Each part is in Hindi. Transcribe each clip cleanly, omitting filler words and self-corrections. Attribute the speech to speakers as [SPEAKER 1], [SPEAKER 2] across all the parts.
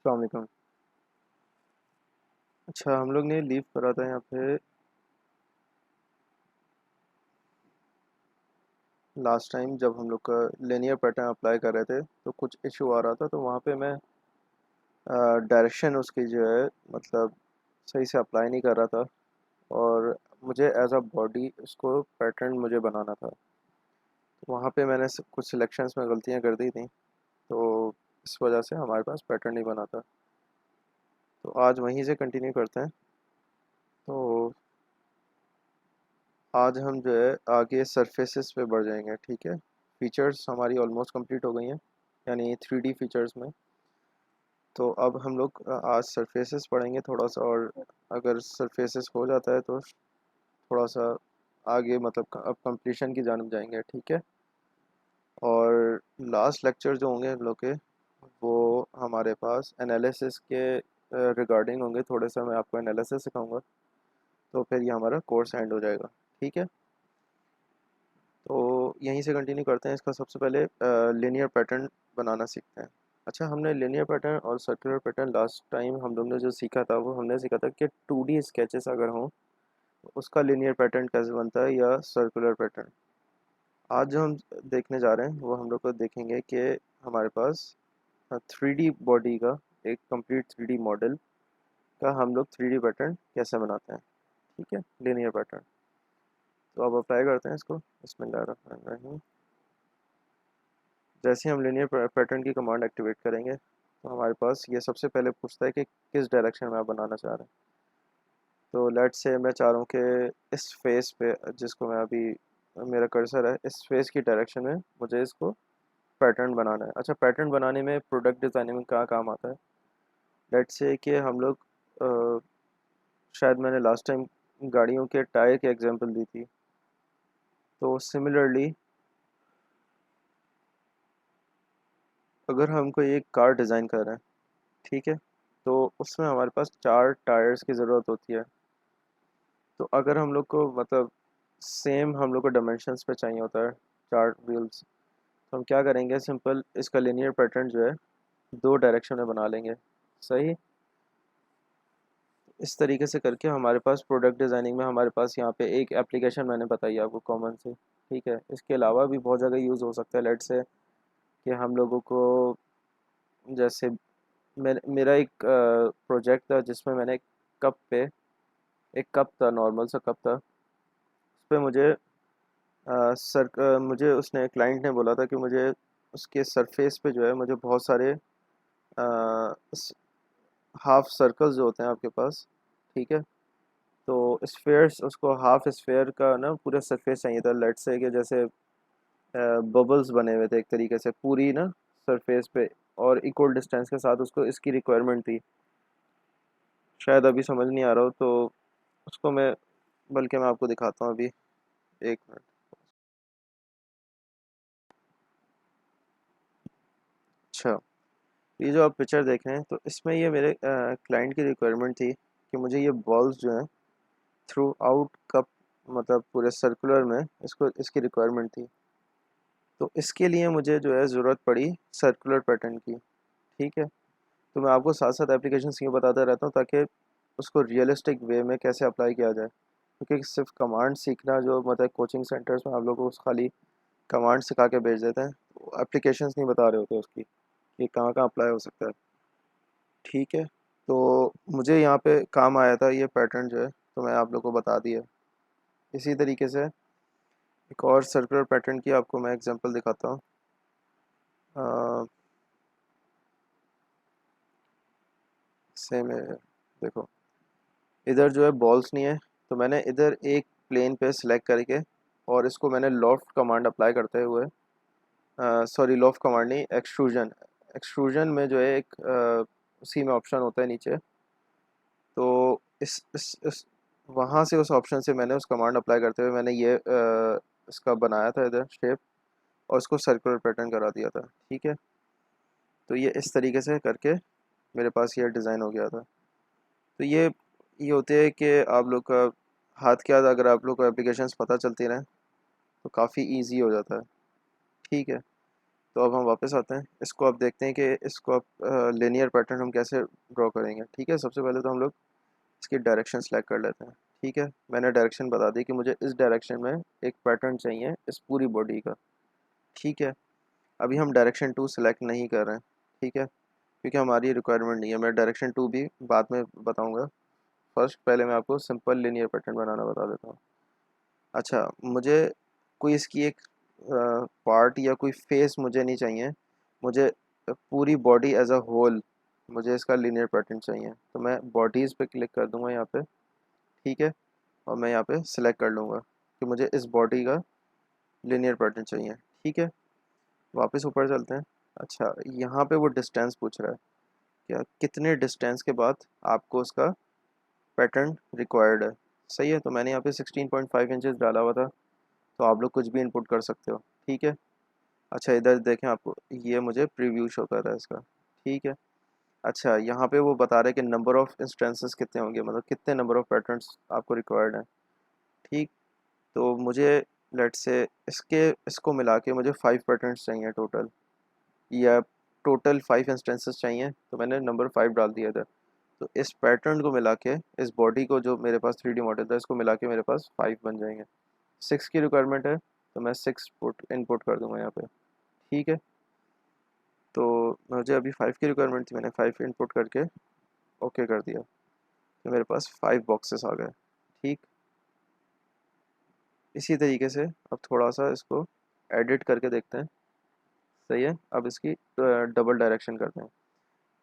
[SPEAKER 1] अस्सलाम वालेकुम। अच्छा, हम लोग ने लीव करा था यहाँ पे लास्ट टाइम जब हम लोग का लिनियर पैटर्न अप्लाई कर रहे थे तो कुछ इशू आ रहा था, तो वहाँ पे मैं डायरेक्शन उसकी जो है मतलब सही से अप्लाई नहीं कर रहा था। और मुझे एज अ बॉडी उसको पैटर्न मुझे बनाना था, तो वहाँ पे मैंने कुछ सिलेक्शंस में गलतियाँ कर दी थी, तो इस वजह से हमारे पास पैटर्न नहीं बना था। तो आज वहीं से कंटिन्यू करते हैं। तो आज हम जो है आगे सरफेसेस पे बढ़ जाएंगे, ठीक है। फीचर्स हमारी ऑलमोस्ट कंप्लीट हो गई हैं, यानी 3D फीचर्स में। तो अब हम लोग आज सरफेसेस पढ़ेंगे थोड़ा सा, और अगर सरफेसेस हो जाता है तो थोड़ा सा आगे मतलब अब कंप्लीशन की जानब जाएंगे, ठीक है। और लास्ट लेक्चर जो होंगे हम लोग के, वो हमारे पास एनालिसिस के रिगार्डिंग होंगे। थोड़े सा मैं आपको एनालिसिस सिखाऊंगा, तो फिर ये हमारा कोर्स एंड हो जाएगा, ठीक है। तो यहीं से कंटिन्यू करते हैं। इसका सबसे पहले लिनियर पैटर्न बनाना सीखते हैं। अच्छा, हमने लिनियर पैटर्न और सर्कुलर पैटर्न लास्ट टाइम हम लोग ने जो सीखा था, वो हमने सीखा था कि 2D स्केचेस अगर हों तो उसका लिनियर पैटर्न कैसे बनता है, या सर्कुलर पैटर्न। आज जो हम देखने जा रहे हैं वो हम लोग को देखेंगे कि हमारे पास 3D बॉडी का एक कंप्लीट 3D मॉडल का हम लोग 3D पैटर्न कैसे बनाते हैं, ठीक है, लिनियर पैटर्न। तो अब अप्लाई करते हैं इसको। बिस्मिल्लाहिर्रहमानिर्रहीम। जैसे ही हम लिनियर पैटर्न की कमांड एक्टिवेट करेंगे तो हमारे पास ये सबसे पहले पूछता है कि किस डायरेक्शन में आप बनाना चाह रहे हैं। तो लेट्स से मैं चाह रहा हूँ कि इस फेस पे, जिसको मैं अभी मेरा कर्सर है, इस फेस की डायरेक्शन में मुझे इसको पैटर्न बनाना है। अच्छा, पैटर्न बनाने में प्रोडक्ट डिज़ाइनिंग में कहाँ काम आता है। लेट्स से कि हम लोग अ, शायद मैंने लास्ट टाइम गाड़ियों के टायर की एग्जांपल दी थी, तो सिमिलरली अगर हम कोई एक कार डिज़ाइन कर रहे हैं, ठीक है, तो उसमें हमारे पास 4 टायर्स की ज़रूरत होती है। तो अगर हम लोग को मतलब सेम हम लोग को डायमेंशंस पे चाहिए होता है 4 व्हील्स, तो हम क्या करेंगे, सिंपल इसका लिनियर पैटर्न जो है 2 डायरेक्शन में बना लेंगे। सही। इस तरीके से करके हमारे पास प्रोडक्ट डिज़ाइनिंग में हमारे पास यहाँ पे एक एप्लीकेशन मैंने बताई आपको कॉमन से, ठीक है। इसके अलावा भी बहुत जगह यूज़ हो सकता है। लेट से कि हम लोगों को जैसे मेरा एक प्रोजेक्ट था जिसमें मैंने कप पे एक कप था, नॉर्मल सा कप था। उस पर मुझे उसने क्लाइंट ने बोला था कि मुझे उसके सरफेस पे जो है मुझे बहुत सारे हाफ सर्कल्स जो होते हैं आपके पास, ठीक है। तो स्फेयर्स, उसको हाफ स्फेयर का ना पूरा सरफेस चाहिए था। लेट से कि जैसे बबल्स बने हुए थे एक तरीके से पूरी ना सरफेस पे, और इक्वल डिस्टेंस के साथ उसको इसकी रिक्वायरमेंट थी। शायद अभी समझ नहीं आ रहा हो तो उसको मैं, बल्कि मैं आपको दिखाता हूँ अभी, एक मिनट। अच्छा, ये जो आप पिक्चर देख रहे हैं, तो इसमें ये मेरे क्लाइंट की रिक्वायरमेंट थी कि मुझे ये बॉल्स जो हैं थ्रू आउट कप, मतलब पूरे सर्कुलर में इसको इसकी रिक्वायरमेंट थी। तो इसके लिए मुझे जो है ज़रूरत पड़ी सर्कुलर पैटर्न की, ठीक है। तो मैं आपको साथ साथ एप्लीकेशन क्यों बताता रहता हूँ, ताकि उसको रियलिस्टिक वे में कैसे अप्लाई किया जाए। क्योंकि सिर्फ कमांड सीखना, जो मतलब कोचिंग सेंटर्स में आप लोगों को खाली कमांड सिखा के भेज देते हैं, एप्लीकेशंस नहीं बता रहे होते उसकी कि कहाँ कहाँ अप्लाई हो सकता है, ठीक है। तो मुझे यहाँ पे काम आया था ये पैटर्न जो है, तो मैं आप लोग को बता दिया। इसी तरीके से एक और सर्कुलर पैटर्न की आपको मैं एग्जांपल दिखाता हूँ। सेम है, देखो, इधर जो है बॉल्स नहीं है, तो मैंने इधर एक प्लेन पे सिलेक्ट करके और इसको मैंने लॉफ्ट कमांड अप्लाई करते हुए, सॉरी लॉफ्ट कमांड नहीं, एक्सट्रूजन, एक्सट्रूजन में जो है एक उसी में ऑप्शन होता है नीचे। तो इस वहाँ से उस ऑप्शन से मैंने उस कमांड अप्लाई करते हुए मैंने ये इसका बनाया था इधर शेप, और इसको सर्कुलर पैटर्न करा दिया था, ठीक है। तो ये इस तरीके से करके मेरे पास ये डिज़ाइन हो गया था। तो ये होते हैं कि आप लोग का हाथ के हाथ अगर आप लोग को एप्लीकेशंस पता चलती रहें तो काफ़ी इजी हो जाता है, ठीक है। तो अब हम वापस आते हैं, इसको अब देखते हैं कि इसको अब लिनियर पैटर्न हम कैसे ड्रॉ करेंगे। ठीक है, सबसे पहले तो हम लोग इसकी डायरेक्शन सेलेक्ट कर लेते हैं। ठीक है, मैंने डायरेक्शन बता दी कि मुझे इस डायरेक्शन में एक पैटर्न चाहिए इस पूरी बॉडी का। ठीक है, अभी हम डायरेक्शन 2 सेलेक्ट नहीं कर रहे हैं। ठीक है, क्योंकि हमारी रिक्वायरमेंट नहीं है। मैं डायरेक्शन 2 भी बाद में बताऊंगा, फर्स्ट पहले मैं आपको सिंपल लिनियर पैटर्न बनाना बता देता हूँ। अच्छा, मुझे कोई इसकी एक पार्ट या कोई फेस मुझे नहीं चाहिए, मुझे पूरी बॉडी एज अ होल मुझे इसका लिनियर पैटर्न चाहिए। तो मैं बॉडीज़ पे क्लिक कर दूंगा यहाँ पे। ठीक है, और मैं यहाँ पे सिलेक्ट कर लूँगा कि मुझे इस बॉडी का लिनियर पैटर्न चाहिए। ठीक है, वापस ऊपर चलते हैं। अच्छा, यहाँ पे वो डिस्टेंस पूछ रहा है, क्या कितने डिस्टेंस के बाद आपको उसका पैटर्न रिक्वायर्ड है। सही है, तो मैंने यहाँ पे 16.5 इंचज़ डाला हुआ था, तो आप लोग कुछ भी इनपुट कर सकते हो। ठीक है, अच्छा इधर देखें, आपको ये मुझे प्रीव्यू शो कर रहा है इसका। ठीक है, अच्छा यहाँ पे वो बता रहे हैं कि नंबर ऑफ़ इंस्टेंसेस कितने होंगे, मतलब कितने नंबर ऑफ़ पैटर्न्स आपको रिक्वायर्ड हैं। ठीक, तो मुझे लेट से इसको मिला के मुझे 5 पैटर्न्स चाहिए टोटल, या टोटल 5 इंस्टेंसेस चाहिए, तो मैंने नंबर 5 डाल दिया था। तो इस पैटर्न को मिला के, इस बॉडी को जो मेरे पास 3D मॉडल था, इसको मिला के मेरे पास 5 बन जाएंगे। 6 की रिक्वायरमेंट है, तो मैं 6 इनपुट कर दूंगा यहाँ पे। ठीक है, तो मुझे अभी 5 की रिक्वायरमेंट थी, मैंने 5 इनपुट करके ओके कर दिया, तो मेरे पास 5 बॉक्सेस आ गए। ठीक, इसी तरीके से अब थोड़ा सा इसको एडिट करके देखते हैं। सही है, अब इसकी डबल डायरेक्शन करते हैं।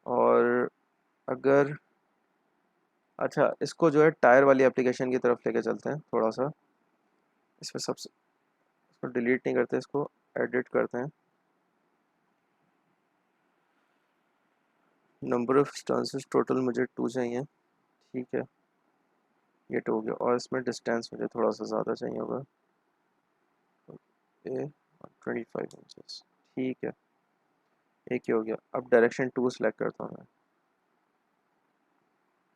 [SPEAKER 1] और अगर, अच्छा इसको जो है टायर वाली एप्लीकेशन की तरफ लेके चलते हैं थोड़ा सा। इसमें सबसे, इसको डिलीट नहीं करते, इसको एडिट करते हैं। नंबर ऑफ इंस्टेंसेस टोटल मुझे 2 चाहिए। ठीक है, ये 2 हो गया, और इसमें डिस्टेंस मुझे थोड़ा सा ज़्यादा चाहिए होगा, ये 25 इंचज़। ठीक है, एक ही हो गया। अब डायरेक्शन 2 सेलेक्ट करता हूँ मैं।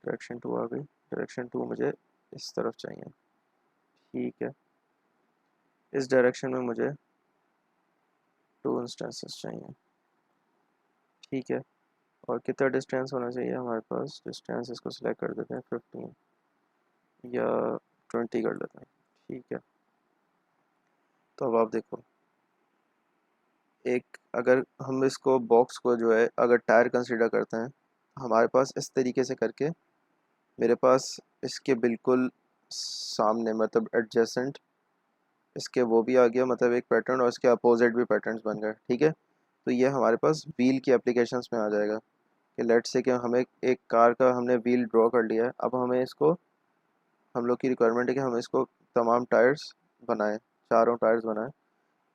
[SPEAKER 1] डायरेक्शन 2 आ गई, डायरेक्शन 2 मुझे इस तरफ चाहिए। ठीक है, इस डायरेक्शन में मुझे 2 इंस्टेंसेस चाहिए। ठीक है, और कितना डिस्टेंस होना चाहिए हमारे पास, डिस्टेंस इसको सिलेक्ट कर देते हैं 15 या 20 कर लेते हैं। ठीक है, तो अब आप देखो, एक अगर हम इसको बॉक्स को जो है अगर टायर कंसीडर करते हैं, हमारे पास इस तरीके से करके मेरे पास इसके बिल्कुल सामने, मतलब एडजेसेंट इसके वो भी आ गया, मतलब एक पैटर्न, और इसके अपोजिट भी पैटर्न्स बन गए। ठीक है, तो ये हमारे पास व्हील की एप्लीकेशंस में आ जाएगा कि लेट्स से कि हमें एक कार का हमने व्हील ड्रॉ कर लिया है, अब हमें इसको, हम लोग की रिक्वायरमेंट है कि हम इसको तमाम टायर्स बनाएं, चारों टायर्स बनाएं।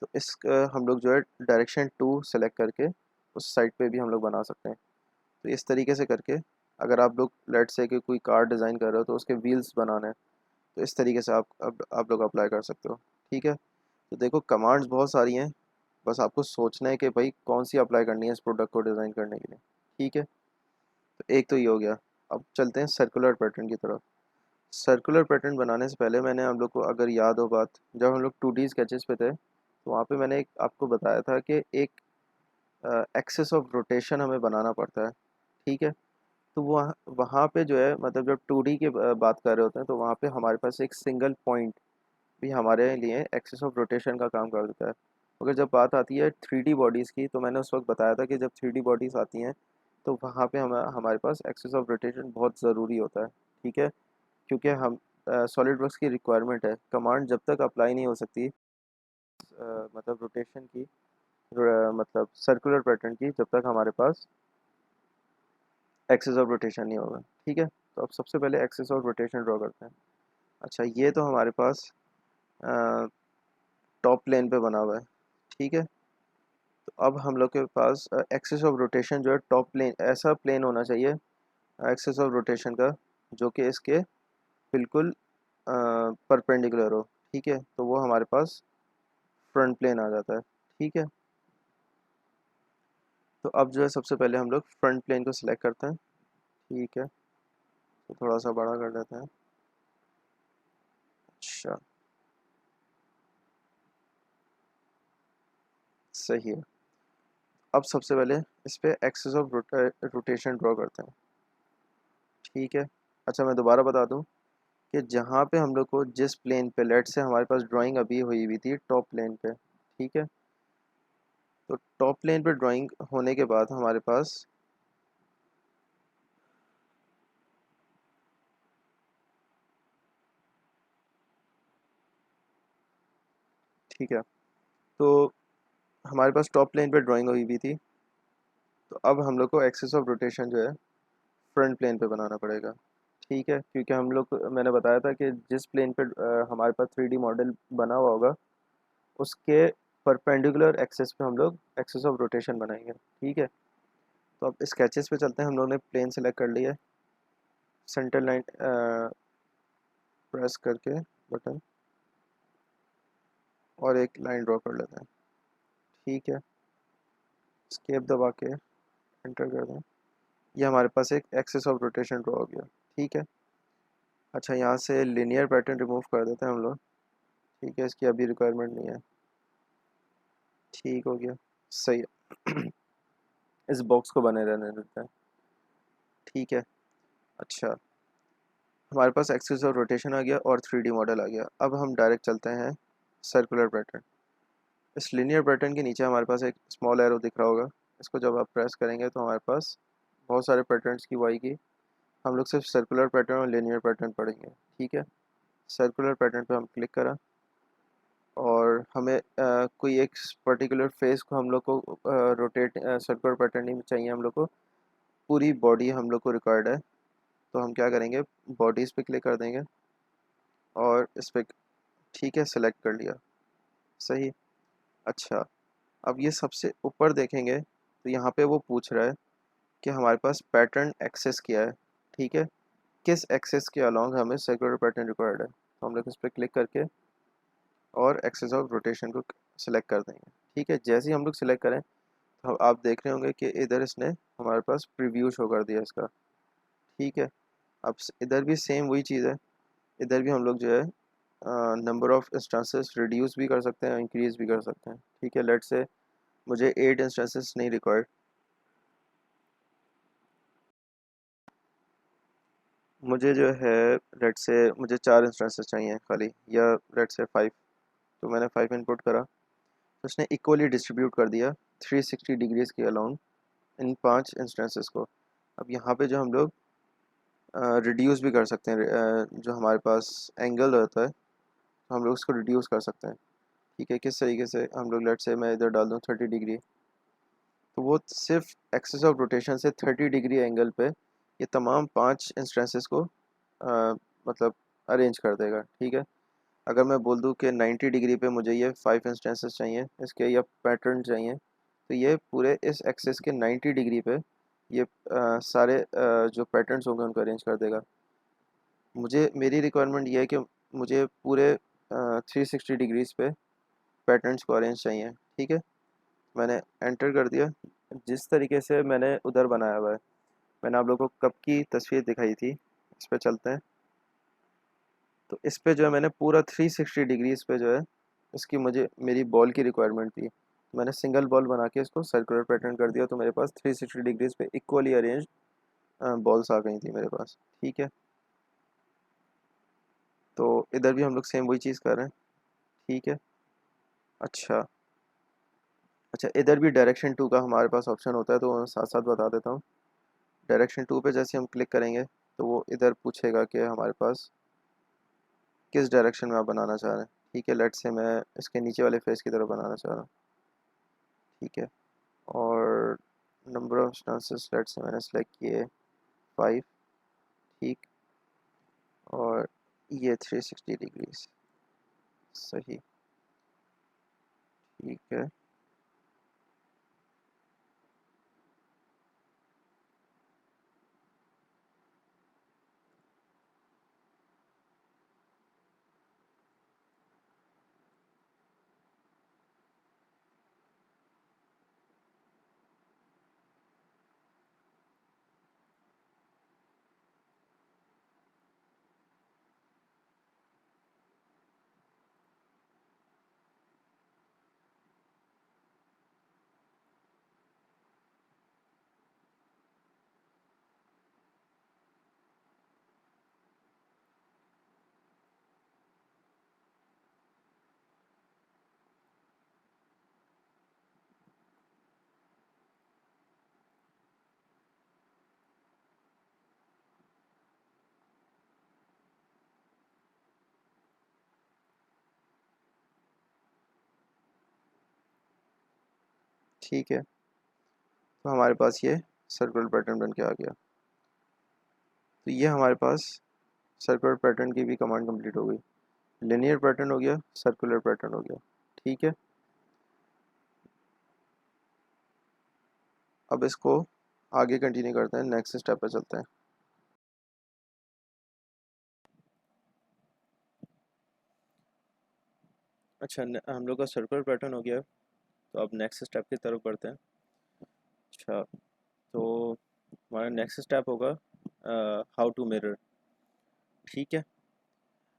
[SPEAKER 1] तो इस हम लोग जो है डायरेक्शन 2 सेलेक्ट करके उस साइड पे भी हम लोग बना सकते हैं। तो इस तरीके से करके अगर आप लोग लेट्स से कि कोई कार डिज़ाइन कर रहे हो तो उसके व्हील्स बनाने हैं, तो इस तरीके से आप लोग अप्लाई कर सकते हो। ठीक है, तो देखो कमांड्स बहुत सारी हैं, बस आपको सोचना है कि भाई कौन सी अप्लाई करनी है इस प्रोडक्ट को डिज़ाइन करने के लिए। ठीक है, तो एक तो ये हो गया। अब चलते हैं सर्कुलर पैटर्न की तरफ। सर्कुलर पैटर्न बनाने से पहले मैंने हम लोग को अगर याद हो बात, जब हम लोग 2D स्केचेस पे थे, तो वहाँ पे मैंने एक आपको बताया था कि एक एक्सेस ऑफ रोटेशन हमें बनाना पड़ता है। ठीक है, तो वहाँ वहाँ पे जो है, मतलब जब 2D की बात कर रहे होते हैं, तो वहाँ पे हमारे पास एक सिंगल पॉइंट भी हमारे लिए एक्सेस ऑफ रोटेशन का काम कर देता है। मगर जब बात आती है 3D बॉडीज़ की, तो मैंने उस वक्त बताया था कि जब 3D बॉडीज़ आती हैं, तो वहाँ पे हमारे पास एक्सेस ऑफ रोटेशन बहुत ज़रूरी होता है। ठीक है, क्योंकि हम सॉलिड वर्क्स की रिक्वायरमेंट है, कमांड जब तक अप्लाई नहीं हो सकती, मतलब रोटेशन की, मतलब सर्कुलर पैटर्न की, जब तक हमारे पास एक्सेस ऑफ रोटेशन नहीं होगा। ठीक है, तो अब सबसे पहले एक्सेस ऑफ रोटेशन ड्रॉ करते हैं। अच्छा, ये तो हमारे पास टॉप प्लेन पे बना हुआ है। ठीक है, तो अब हम लोग के पास एक्सेस ऑफ रोटेशन जो है टॉप प्लेन, ऐसा प्लेन होना चाहिए एक्सेस ऑफ रोटेशन का जो कि इसके बिल्कुल परपेंडिकुलर हो। ठीक है, तो वो हमारे पास फ्रंट प्लेन आ जाता है। ठीक है, तो अब जो है सबसे पहले हम लोग फ्रंट प्लेन को सिलेक्ट करते हैं। ठीक है, तो थोड़ा सा बड़ा कर देते हैं। अच्छा, सही है। अब सबसे पहले इस पे एक्सिस ऑफ रोटेशन ड्रॉ करते हैं, ठीक है। अच्छा मैं दोबारा बता दूं कि जहाँ पे हम लोग को जिस प्लेन पे, लेट से हमारे पास ड्राइंग अभी हुई हुई थी टॉप प्लेन पे, ठीक है। तो टॉप प्लेन पे ड्राइंग होने के बाद हमारे पास, ठीक है, तो हमारे पास टॉप प्लेन पे ड्राइंग हुई हुई थी। तो अब हम लोग को एक्सिस ऑफ रोटेशन जो है फ्रंट प्लेन पे बनाना पड़ेगा, ठीक है। क्योंकि हम लोग, मैंने बताया था कि जिस प्लेन पे हमारे पास 3D मॉडल बना हुआ होगा उसके परपेंडिकुलर एक्सिस पे हम लोग एक्सिस ऑफ रोटेशन बनाएंगे, ठीक है। तो अब स्केचेस पे चलते हैं। हम लोगों ने प्लेन सेलेक्ट कर लिया है, सेंटर लाइन प्रेस करके बटन, और एक लाइन ड्रॉ कर लेते हैं, ठीक है। स्केप दबा के एंटर कर दें। ये हमारे पास एक एक्सिस ऑफ रोटेशन ड्रॉ हो गया, ठीक है। अच्छा यहाँ से लिनियर पैटर्न रिमूव कर देते हैं हम लोग, ठीक है, इसकी अभी रिक्वायरमेंट नहीं है, ठीक हो गया, सही है। इस बॉक्स को बने रहने देते हैं, ठीक है। अच्छा हमारे पास एक्सिस ऑफ रोटेशन आ गया और 3D मॉडल आ गया। अब हम डायरेक्ट चलते हैं सर्कुलर पैटर्न। इस लिनियर पैटर्न के नीचे हमारे पास एक स्मॉल एरो दिख रहा होगा, इसको जब आप प्रेस करेंगे तो हमारे पास बहुत सारे पैटर्न्स की वो आएगी। हम लोग सिर्फ सर्कुलर पैटर्न और लिनियर पैटर्न पढ़ेंगे, ठीक है। सर्कुलर पैटर्न पे हम क्लिक करा, और हमें कोई एक पर्टिकुलर फेस को हम लोग को रोटेट, सर्कुलर पैटर्न नहीं चाहिए हम लोग को, पूरी बॉडी हम लोग को रिक्वायर्ड है। तो हम क्या करेंगे, बॉडीज़ पे क्लिक कर देंगे और इस पर, ठीक है, सेलेक्ट कर लिया, सही। अच्छा अब ये सबसे ऊपर देखेंगे तो यहाँ पे वो पूछ रहा है कि हमारे पास पैटर्न एक्सेस किया है, ठीक है, किस एक्सेस के अलोंग हमें सर्कुलर पैटर्न रिक्वायर्ड है। तो हम लोग इस पर क्लिक करके और एक्सेस ऑफ रोटेशन को सिलेक्ट कर देंगे, ठीक है। जैसे ही हम लोग सिलेक्ट करें तो आप देख रहे होंगे कि इधर इसने हमारे पास प्रीव्यू शो कर दिया इसका, ठीक है। अब इधर भी सेम वही चीज़ है, इधर भी हम लोग जो है नंबर ऑफ़ इंस्टेंसेस रिड्यूस भी कर सकते हैं, इंक्रीज़ भी कर सकते हैं, ठीक है। लेट से मुझे 8 इंस्टेंसेस नहीं रिक्वायर्ड, मुझे जो है लेट से मुझे 4 इंस्टेंसेस चाहिए खाली, या लेट से 5। तो मैंने 5 इनपुट करा, तो उसने इक्वली डिस्ट्रीब्यूट कर दिया 360 डिग्रीज के अलोंग इन 5 इंस्टेंसेस को। अब यहाँ पे जो हम लोग रिड्यूस भी कर सकते हैं, जो हमारे पास एंगल होता है तो हम लोग उसको रिड्यूस कर सकते हैं, ठीक है। किस तरीके से, हम लोग लेट से मैं इधर डाल दूँ 30 डिग्री, तो वो सिर्फ एक्सिस ऑफ रोटेशन से 30 डिग्री एंगल पे ये तमाम 5 इंस्टेंसेस को मतलब अरेंज कर देगा, ठीक है। अगर मैं बोल दूँ कि 90 डिग्री पे मुझे ये 5 इंस्टेंसेस चाहिए इसके, या पैटर्न चाहिए, तो ये पूरे इस एक्सिस के 90 डिग्री पे ये सारे जो पैटर्न्स होंगे उनको अरेंज कर देगा। मुझे, मेरी रिक्वायरमेंट ये है कि मुझे पूरे 360 डिग्रीज पे पैटर्न्स को अरेंज चाहिए, ठीक है। मैंने एंटर कर दिया। जिस तरीके से मैंने उधर बनाया हुआ है, मैंने आप लोगों को कप की तस्वीर दिखाई थी, इस पे चलते हैं। तो इस पे जो है मैंने पूरा 360 डिग्रीज पे जो है इसकी, मुझे मेरी बॉल की रिक्वायरमेंट थी, तो मैंने सिंगल बॉल बना के इसको सर्कुलर पैटर्न कर दिया, तो मेरे पास 360 डिग्रीज पे इक्वली अरेंज बॉल्स आ गई थी मेरे पास, ठीक है। तो इधर भी हम लोग सेम वही चीज़ कर रहे हैं, ठीक है। अच्छा अच्छा इधर भी डायरेक्शन 2 का हमारे पास ऑप्शन होता है, तो मैं साथ साथ बता देता हूँ। डायरेक्शन 2 पे जैसे हम क्लिक करेंगे तो वो इधर पूछेगा कि हमारे पास किस डायरेक्शन में आप बनाना चाह रहे हैं, ठीक है। लेट से मैं इसके नीचे वाले फेस की तरफ बनाना चाह रहा हूँ, ठीक है। और नंबर ऑफ इंस्टांसेस लेट से मैंने सेलेक्ट किए 5, ठीक। और ये 360 डिग्रीज, सही, ठीक है। ठीक है, तो हमारे पास ये सर्कुलर पैटर्न बन के आ गया। तो ये हमारे पास सर्कुलर पैटर्न की भी कमांड कंप्लीट हो गई। लिनियर पैटर्न हो गया, सर्कुलर पैटर्न हो गया। ठीक है, अब इसको आगे कंटिन्यू करते हैं, नेक्स्ट स्टेप पे चलते हैं। अच्छा, हम लोग का सर्कुलर पैटर्न हो गया, तो अब नेक्स्ट स्टेप की तरफ बढ़ते हैं। अच्छा, तो हमारा नेक्स्ट स्टेप होगा हाउ टू मिरर। ठीक है,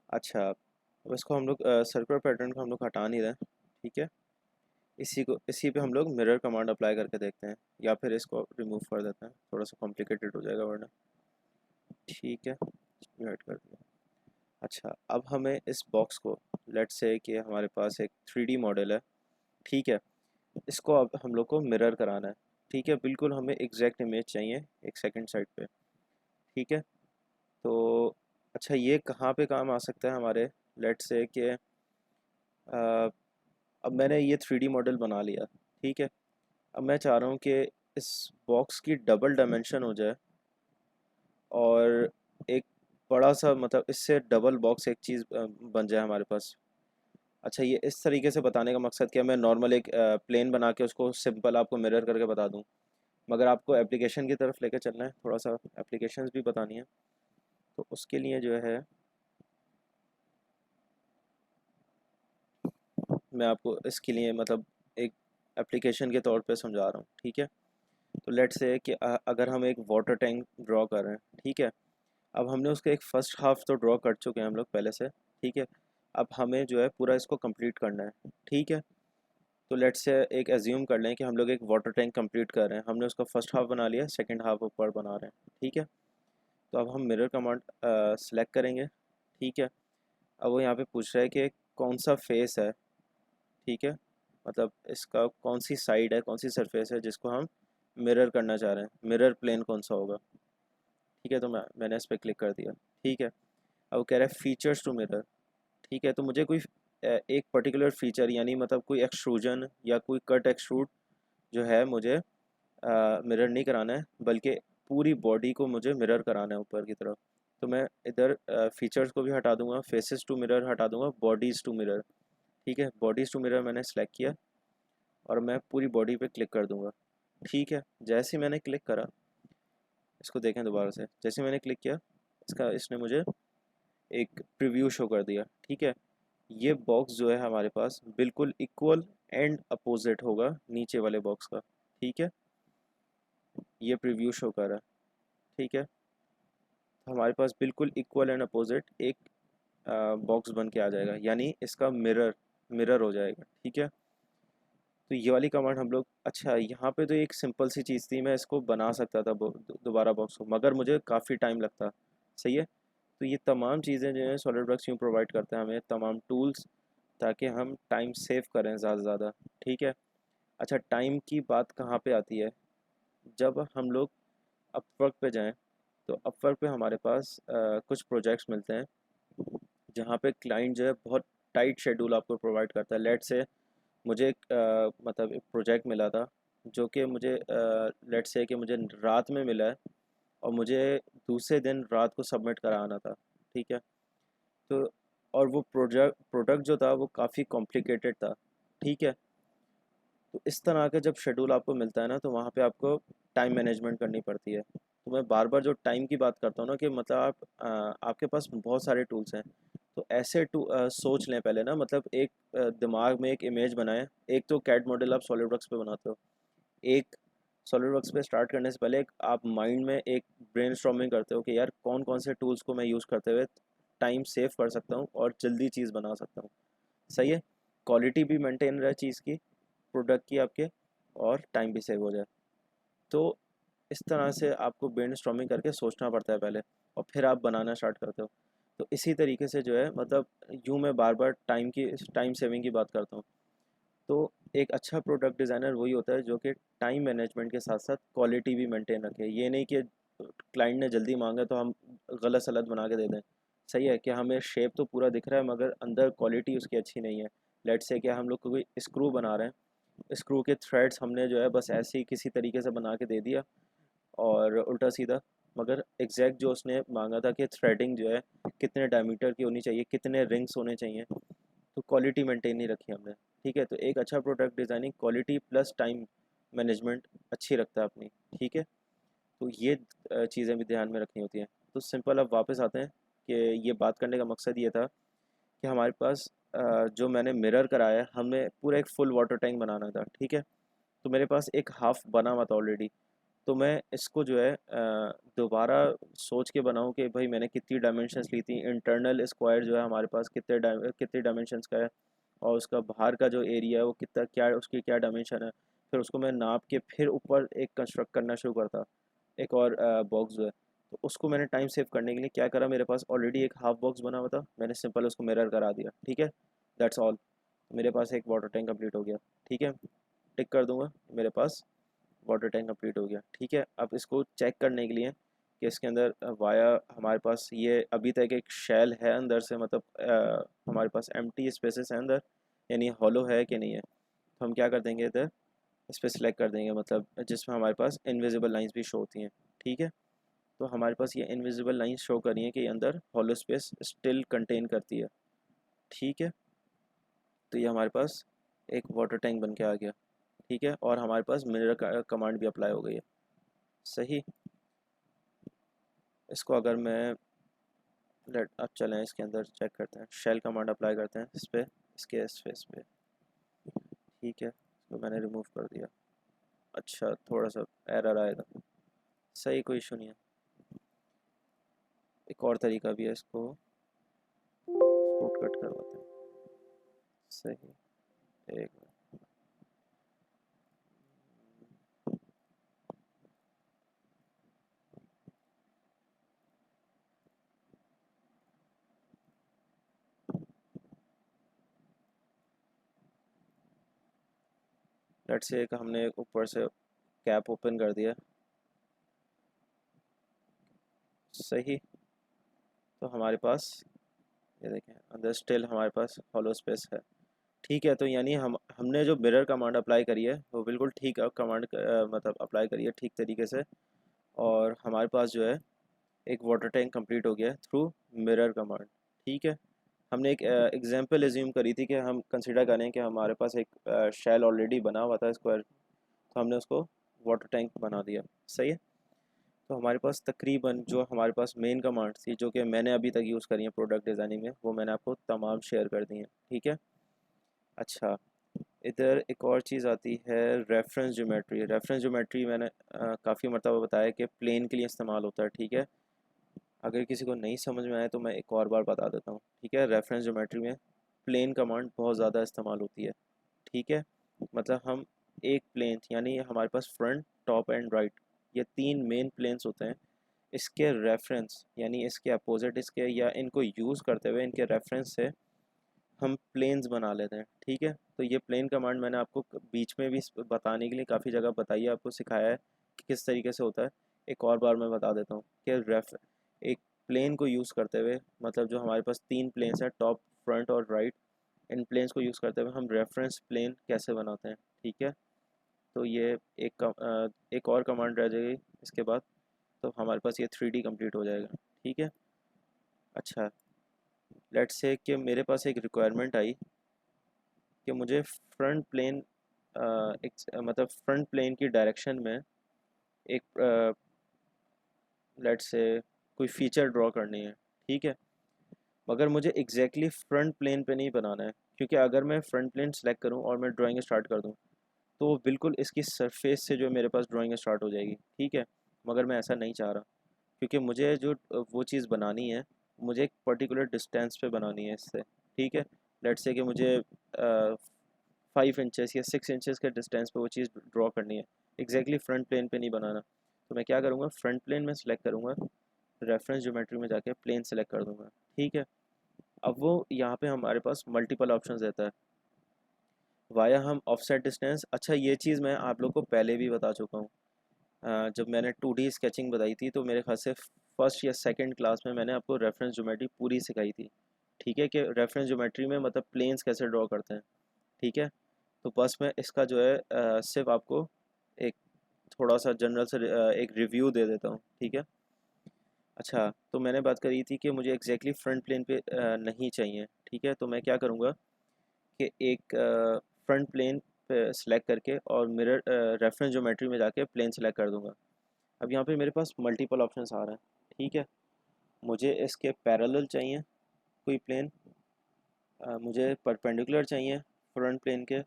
[SPEAKER 1] अच्छा, अब इसको हम लोग सर्कुलर पैटर्न को हम लोग हटा नहीं रहे। ठीक है, इसी पे हम लोग मिरर कमांड अप्लाई करके देखते हैं, या फिर इसको रिमूव कर देते हैं, थोड़ा सा कॉम्प्लिकेटेड हो जाएगा वरना। ठीक है, ऐड कर दिया। अच्छा, अब हमें इस बॉक्स को, लेट्स से कि हमारे पास एक 3D मॉडल है। ठीक है, इसको अब हम लोग को मिरर कराना है। ठीक है, बिल्कुल हमें एग्जैक्ट इमेज चाहिए एक सेकंड साइड पे। ठीक है, तो अच्छा, ये कहाँ पे काम आ सकता है हमारे, लेट्स से कि अब मैंने ये 3D मॉडल बना लिया। ठीक है, अब मैं चाह रहा हूँ कि इस बॉक्स की डबल डायमेंशन हो जाए, और एक बड़ा सा, मतलब इससे डबल बॉक्स एक चीज़ बन जाए हमारे पास। अच्छा, ये इस तरीके से बताने का मकसद क्या, मैं नॉर्मल एक प्लेन बना के उसको सिंपल आपको मिरर करके बता दूं, मगर आपको एप्लीकेशन की तरफ लेके चलना है, थोड़ा सा एप्लीकेशंस भी बतानी है। तो उसके लिए जो है मैं आपको इसके लिए मतलब एक एप्लीकेशन के तौर पे समझा रहा हूँ। ठीक है, तो लेट्स से कि अगर हम एक वाटर टैंक ड्रॉ कर रहे हैं। ठीक है, अब हमने उसका एक फ़र्स्ट हाफ तो ड्रॉ कर चुके हैं हम लोग पहले से। ठीक है, अब हमें जो है पूरा इसको कंप्लीट करना है। ठीक है, तो लेट्स से एक एज्यूम कर लें कि हम लोग एक वाटर टैंक कंप्लीट कर रहे हैं, हमने उसका फर्स्ट हाफ बना लिया, सेकंड हाफ ऊपर बना रहे हैं। ठीक है, तो अब हम मिरर कमांड सेलेक्ट करेंगे। ठीक है, अब वो यहाँ पे पूछ रहा है कि कौन सा फेस है। ठीक है, मतलब इसका कौन सी साइड है, कौन सी सरफेस है जिसको हम मिरर करना चाह रहे हैं, मिरर प्लेन कौन सा होगा। ठीक है, तो मैंने इस पर क्लिक कर दिया। ठीक है, अब वो कह रहा है फीचर्स टू मिरर। ठीक है, तो मुझे कोई एक पर्टिकुलर फीचर, यानी मतलब कोई एक्सट्रूजन या कोई कट एक्सट्रूड जो है मुझे मिरर नहीं कराना है, बल्कि पूरी बॉडी को मुझे मिरर कराना है ऊपर की तरफ। तो मैं इधर फीचर्स को भी हटा दूंगा, फेसेस टू मिरर हटा दूंगा, बॉडीज़ टू मिरर। ठीक है, बॉडीज़ टू मिरर मैंने सेलेक्ट किया, और मैं पूरी बॉडी पे क्लिक कर दूंगा। ठीक है, जैसे ही मैंने क्लिक करा, इसको देखें दोबारा से, जैसे मैंने क्लिक किया, इसने मुझे एक प्रीव्यू शो कर दिया। ठीक है, ये बॉक्स जो है हमारे पास बिल्कुल इक्वल एंड अपोजिट होगा नीचे वाले बॉक्स का। ठीक है, ये प्रीव्यू शो कर रहा है। ठीक है, तो हमारे पास बिल्कुल इक्वल एंड अपोजिट एक बॉक्स बन के आ जाएगा, यानी इसका मिरर मिरर हो जाएगा। ठीक है, तो ये वाली कमांड हम लोग, अच्छा यहाँ पे तो एक सिंपल सी चीज़ थी, मैं इसको बना सकता था दोबारा बॉक्स को, मगर मुझे काफ़ी टाइम लगता। सही है, तो ये तमाम चीज़ें जो है सॉलिडवर्क्स यूँ प्रोवाइड करते हैं हमें तमाम टूल्स, ताकि हम टाइम सेव करें ज़्यादा से ज़्यादा। ठीक है, अच्छा, टाइम की बात कहाँ पे आती है, जब हम लोग अपवर्क पे जाएं, तो अपवर्क पे हमारे पास कुछ प्रोजेक्ट्स मिलते हैं जहाँ पे क्लाइंट जो है बहुत टाइट शेड्यूल आपको प्रोवाइड करता है। लेट से मुझे एक मतलब एक प्रोजेक्ट मिला था, जो कि मुझे लेट से कि मुझे रात में मिला है, और मुझे दूसरे दिन रात को सबमिट कराना था। ठीक है, तो और वो प्रोडक्ट जो था वो काफ़ी कॉम्प्लिकेटेड था। ठीक है, तो इस तरह का जब शेड्यूल आपको मिलता है ना, तो वहाँ पे आपको टाइम मैनेजमेंट करनी पड़ती है। तो मैं बार बार जो टाइम की बात करता हूँ ना, कि मतलब आपके पास बहुत सारे टूल्स हैं, तो ऐसे सोच लें पहले ना, मतलब एक दिमाग में एक इमेज बनाएं। एक तो कैड मॉडल आप सॉलिडवर्क्स पे बनाते हो, एक सॉलिडवर्क्स पे स्टार्ट करने से पहले एक आप माइंड में एक ब्रेनस्टॉर्मिंग करते हो कि यार कौन कौन से टूल्स को मैं यूज़ करते हुए टाइम सेव कर सकता हूँ और जल्दी चीज़ बना सकता हूँ। सही है, क्वालिटी भी मेंटेन रहे चीज़ की, प्रोडक्ट की आपके, और टाइम भी सेव हो जाए। तो इस तरह से आपको ब्रेनस्टॉर्मिंग करके सोचना पड़ता है पहले, और फिर आप बनाना स्टार्ट करते हो। तो इसी तरीके से जो है, मतलब यूँ मैं बार बार टाइम सेविंग की बात करता हूँ। तो एक अच्छा प्रोडक्ट डिज़ाइनर वही होता है जो कि टाइम मैनेजमेंट के साथ साथ क्वालिटी भी मेंटेन रखे। ये नहीं कि क्लाइंट ने जल्दी मांगा तो हम गलत सलत बना के दे दें। सही है, कि हमें शेप तो पूरा दिख रहा है, मगर अंदर क्वालिटी उसकी अच्छी नहीं है। लेट्स से कि हम लोग कोई स्क्रू बना रहे हैं, स्क्रू के थ्रेड्स हमने जो है बस ऐसे ही किसी तरीके से बना के दे दिया और उल्टा सीधा, मगर एग्जैक्ट जो उसने मांगा था कि थ्रेडिंग जो है कितने डायमीटर की होनी चाहिए, कितने रिंग्स होने चाहिए, तो क्वालिटी मेंटेन नहीं रखी हमने। ठीक है, तो एक अच्छा product designing quality plus time management अच्छी रखता है अपनी। ठीक है, तो ये चीज़ें भी ध्यान में रखनी होती हैं। तो सिंपल अब वापस आते हैं कि ये बात करने का मकसद ये था कि हमारे पास जो मैंने मिरर कराया है, हमें पूरा एक फुल वाटर टैंक बनाना था। ठीक है, तो मेरे पास एक हाफ़ बना हुआ था ऑलरेडी, तो मैं इसको जो है दोबारा सोच के बनाऊँ कि भाई मैंने कितनी डायमेंशंस ली थी, इंटरनल स्क्वायर जो है हमारे पास कितने डायमेंशंस का है, और उसका बाहर का जो एरिया है वो कितना, क्या उसकी क्या डायमेंशन है, फिर उसको मैं नाप के फिर ऊपर एक कंस्ट्रक्ट करना शुरू करता, एक और बॉक्स जो है। तो उसको मैंने टाइम सेव करने के लिए क्या करा, मेरे पास ऑलरेडी एक हाफ बॉक्स बना हुआ था, मैंने सिंपल उसको मिरर करा दिया। ठीक है, दैट्स ऑल, मेरे पास एक वाटर टैंक कंप्लीट हो गया। ठीक है, टिक कर दूंगा, मेरे पास वाटर टैंक कंप्लीट हो गया। ठीक है, अब इसको चेक करने के लिए कि इसके अंदर वाया हमारे पास ये अभी तक एक शेल है अंदर से, मतलब हमारे पास एम्प्टी स्पेसेस है अंदर, यानी हॉलो है कि नहीं है, तो हम क्या कर देंगे इधर इस पर सिलेक्ट कर देंगे, मतलब जिसमें हमारे पास इनविजिबल लाइंस भी शो होती हैं। ठीक है, तो हमारे पास ये इनविजिबल लाइंस शो कर रही हैं कि अंदर हॉलो स्पेस स्टिल कंटेन करती है। ठीक है, तो ये हमारे पास एक वाटर टैंक बन के आ गया। ठीक है, और हमारे पास मिरर कमांड भी अप्लाई हो गई है। सही, इसको अगर मैं लेट अब चलें इसके अंदर चेक करते हैं, शेल कमांड अप्लाई करते हैं इस पर, इसके स्पेस पे। ठीक है, इसको मैंने रिमूव कर दिया। अच्छा, थोड़ा सा एरर आएगा, सही, कोई इशू नहीं है। एक और तरीका भी है, इसको फ्रूट कट करवाते हैं। सही, एक लेट से एक हमने ऊपर से कैप ओपन कर दिया। सही, तो हमारे पास ये देखें अंदर स्टिल हमारे पास हॉलो स्पेस है। ठीक है, तो यानी हमने जो मिरर कमांड अप्लाई करी है वो बिल्कुल ठीक कमांड मतलब अप्लाई करी है ठीक तरीके से, और हमारे पास जो है एक वाटर टैंक कंप्लीट हो गया थ्रू मिरर कमांड। ठीक है, हमने एक एग्जांपल एज्यूम करी थी कि हम कंसिडर करें कि हमारे पास एक शेल ऑलरेडी बना हुआ था स्क्वायर, तो हमने उसको वाटर टैंक बना दिया। सही है, तो हमारे पास तकरीबन जो हमारे पास मेन कमांड थी जो कि मैंने अभी तक यूज़ करी है प्रोडक्ट डिज़ाइनिंग में, वो मैंने आपको तमाम शेयर कर दी हैं। ठीक है, अच्छा, इधर एक और चीज़ आती है रेफरेंस ज्योमेट्री। रेफरेंस ज्योमेट्री मैंने काफ़ी मरतबा बताया कि प्लेन के लिए इस्तेमाल होता है। ठीक है, अगर किसी को नहीं समझ में आए तो मैं एक और बार बता देता हूँ। ठीक है, रेफरेंस ज्योमेट्री में प्लेन कमांड बहुत ज़्यादा इस्तेमाल होती है। ठीक है, मतलब हम एक प्लेन यानी हमारे पास फ्रंट, टॉप एंड राइट, ये तीन मेन प्लेन्स होते हैं, इसके रेफरेंस यानी इसके अपोजिट इसके, या इनको यूज़ करते हुए इनके रेफरेंस से हम प्लेन्स बना लेते हैं। ठीक है, तो ये प्लेन कमांड मैंने आपको बीच में भी बताने के लिए काफ़ी जगह बताई है, आपको सिखाया है कि किस तरीके से होता है। एक और बार मैं बता देता हूँ कि एक प्लेन को यूज़ करते हुए, मतलब जो हमारे पास तीन प्लेन्स हैं टॉप, फ्रंट और राइट, इन प्लेन्स को यूज़ करते हुए हम रेफरेंस प्लेन कैसे बनाते हैं। ठीक है, तो ये एक और कमांड रह जाएगी इसके बाद, तो हमारे पास ये 3D कंप्लीट हो जाएगा। ठीक है, अच्छा, लेट्स से कि मेरे पास एक रिक्वायरमेंट आई कि मुझे फ्रंट प्लेन मतलब फ्रंट प्लेन की डायरेक्शन में एक लेट्स से कोई फीचर ड्रॉ करनी है। ठीक है, मगर मुझे एग्जैक्टली फ्रंट प्लेन पे नहीं बनाना है, क्योंकि अगर मैं फ्रंट प्लेन सेलेक्ट करूं और मैं ड्राइंग स्टार्ट कर दूं तो वो बिल्कुल इसकी सरफेस से जो मेरे पास ड्राइंग स्टार्ट हो जाएगी। ठीक है, मगर मैं ऐसा नहीं चाह रहा, क्योंकि मुझे जो वो चीज़ बनानी है, मुझे एक पर्टिकुलर डिस्टेंस पे बनानी है इससे। ठीक है, लेट्स से कि मुझे 5 इंचेस या 6 इंचेस के डिस्टेंस पे वो चीज़ ड्रॉ करनी है, एग्जैक्टली फ्रंट प्लेन पे नहीं बनाना। तो मैं क्या करूँगा, फ्रंट प्लेन में सेलेक्ट करूँगा, रेफरेंस ज्योमेट्री में जाके प्लेन सेलेक्ट कर दूँगा। ठीक है, अब वो यहाँ पे हमारे पास मल्टीपल ऑप्शन देता है, वाया हम ऑफसेट डिस्टेंस। अच्छा, ये चीज़ मैं आप लोग को पहले भी बता चुका हूँ, जब मैंने 2D स्केचिंग बताई थी तो मेरे ख्याल से फर्स्ट या सेकंड क्लास में मैंने आपको रेफरेंस ज्योमेट्री पूरी सिखाई थी। ठीक है, कि रेफरेंस ज्योमेट्री में मतलब प्लेन्स कैसे ड्रॉ करते हैं। ठीक है, तो बस मैं इसका जो है सिर्फ आपको एक थोड़ा सा जनरल से एक रिव्यू दे देता हूँ, ठीक है। अच्छा, तो मैंने बात करी थी कि मुझे एग्जैक्टली फ्रंट प्लेन पे नहीं चाहिए, ठीक है। तो मैं क्या करूँगा कि एक फ्रंट प्लेन पे सिलेक्ट करके और मिरर रेफरेंस ज्योमेट्री में जाके प्लेन सेलेक्ट कर दूँगा। अब यहाँ पे मेरे पास मल्टीपल ऑप्शंस आ रहे हैं, ठीक है। मुझे इसके पैरेलल चाहिए कोई प्लेन, मुझे परपेंडिकुलर चाहिए फ्रंट प्लेन के,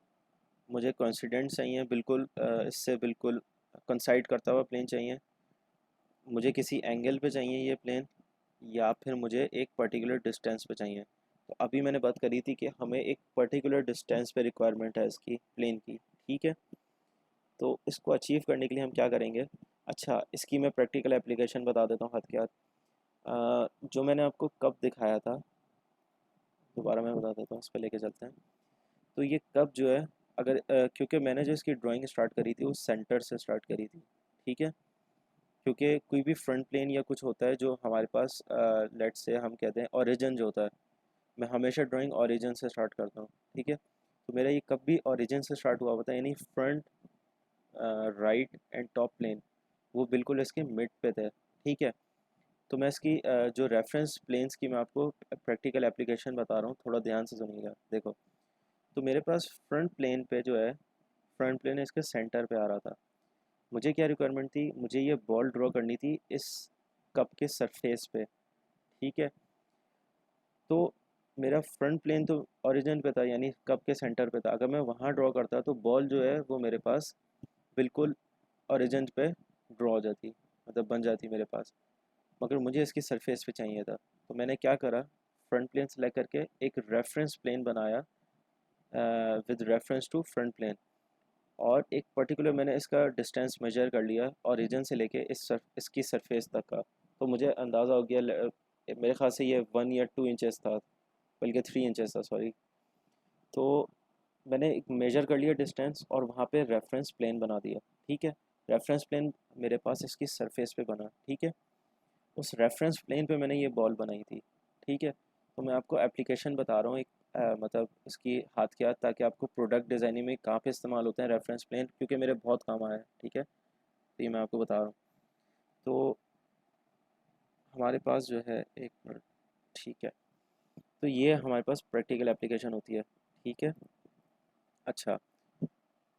[SPEAKER 1] मुझे कोइंसिडेंट चाहिए बिल्कुल इससे बिल्कुल कंसाइड करता हुआ प्लेन चाहिए, मुझे किसी एंगल पे चाहिए ये प्लेन, या फिर मुझे एक पर्टिकुलर डिस्टेंस पे चाहिए। तो अभी मैंने बात करी थी कि हमें एक पर्टिकुलर डिस्टेंस पे रिक्वायरमेंट है इसकी प्लेन की, ठीक है। तो इसको अचीव करने के लिए हम क्या करेंगे। अच्छा, इसकी मैं प्रैक्टिकल एप्लीकेशन बता देता हूँ हाथ के हाथ। जो मैंने आपको कप दिखाया था, दोबारा मैं बता देता हूँ, इस पर लेके चलते हैं। तो ये कप जो है, अगर क्योंकि मैंने जो इसकी ड्राइंग स्टार्ट करी थी वो सेंटर से स्टार्ट करी थी, ठीक है। क्योंकि कोई भी फ्रंट प्लेन या कुछ होता है जो हमारे पास लेट से हम कहते हैं ओरिजिन जो होता है, मैं हमेशा ड्राइंग ओरिजिन से स्टार्ट करता हूँ, ठीक है। तो मेरा ये कब भी ओरिजिन से स्टार्ट हुआ होता है, यानी front right and top plane वो बिल्कुल इसके मिड पे थे, ठीक है। तो मैं इसकी जो रेफरेंस प्लेन्स की मैं आपको प्रैक्टिकल एप्लीकेशन बता रहा हूँ, थोड़ा ध्यान से सुनिएगा। देखो, तो मेरे पास फ्रंट प्लेन पे जो है, फ्रंट प्लेन इसके सेंटर पे आ रहा था। मुझे क्या रिक्वायरमेंट थी, मुझे ये बॉल ड्रॉ करनी थी इस कप के सरफेस पे, ठीक है। तो मेरा फ्रंट प्लेन तो ओरिजिन पे था, यानी कप के सेंटर पे था। अगर मैं वहाँ ड्रॉ करता तो बॉल जो है वो मेरे पास बिल्कुल ओरिजिन पे ड्रॉ हो जाती, मतलब बन जाती मेरे पास। मगर मुझे इसकी सरफेस पे चाहिए था, तो मैंने क्या करा, फ्रंट प्लेन सेलेक्ट करके एक रेफरेंस प्लेन बनाया with reference to front plane, और एक पर्टिकुलर मैंने इसका डिस्टेंस मेजर कर लिया ओरिजिन से लेके इसकी सरफेस तक का। तो मुझे अंदाज़ा हो गया, मेरे ख्याल से ये 1 या 2 इंचेस था, बल्कि 3 इंचेस था, सॉरी। तो मैंने एक मेजर कर लिया डिस्टेंस और वहाँ पे रेफरेंस प्लेन बना दिया, ठीक है। रेफरेंस प्लेन मेरे पास इसकी सरफेस पे बना, ठीक है। उस रेफरेंस प्लेन पे मैंने ये बॉल बनाई थी, ठीक है। तो मैं आपको एप्लीकेशन बता रहा हूँ एक, मतलब इसकी हाथ के हाथ, ताकि आपको प्रोडक्ट डिज़ाइनिंग में कहाँ पे इस्तेमाल होते हैं रेफरेंस प्लेन, क्योंकि मेरे बहुत काम आया है, ठीक है। तो ये मैं आपको बता रहा हूँ। तो हमारे पास जो है, एक मिनट, ठीक है। तो ये हमारे पास प्रैक्टिकल एप्लीकेशन होती है, ठीक है। अच्छा,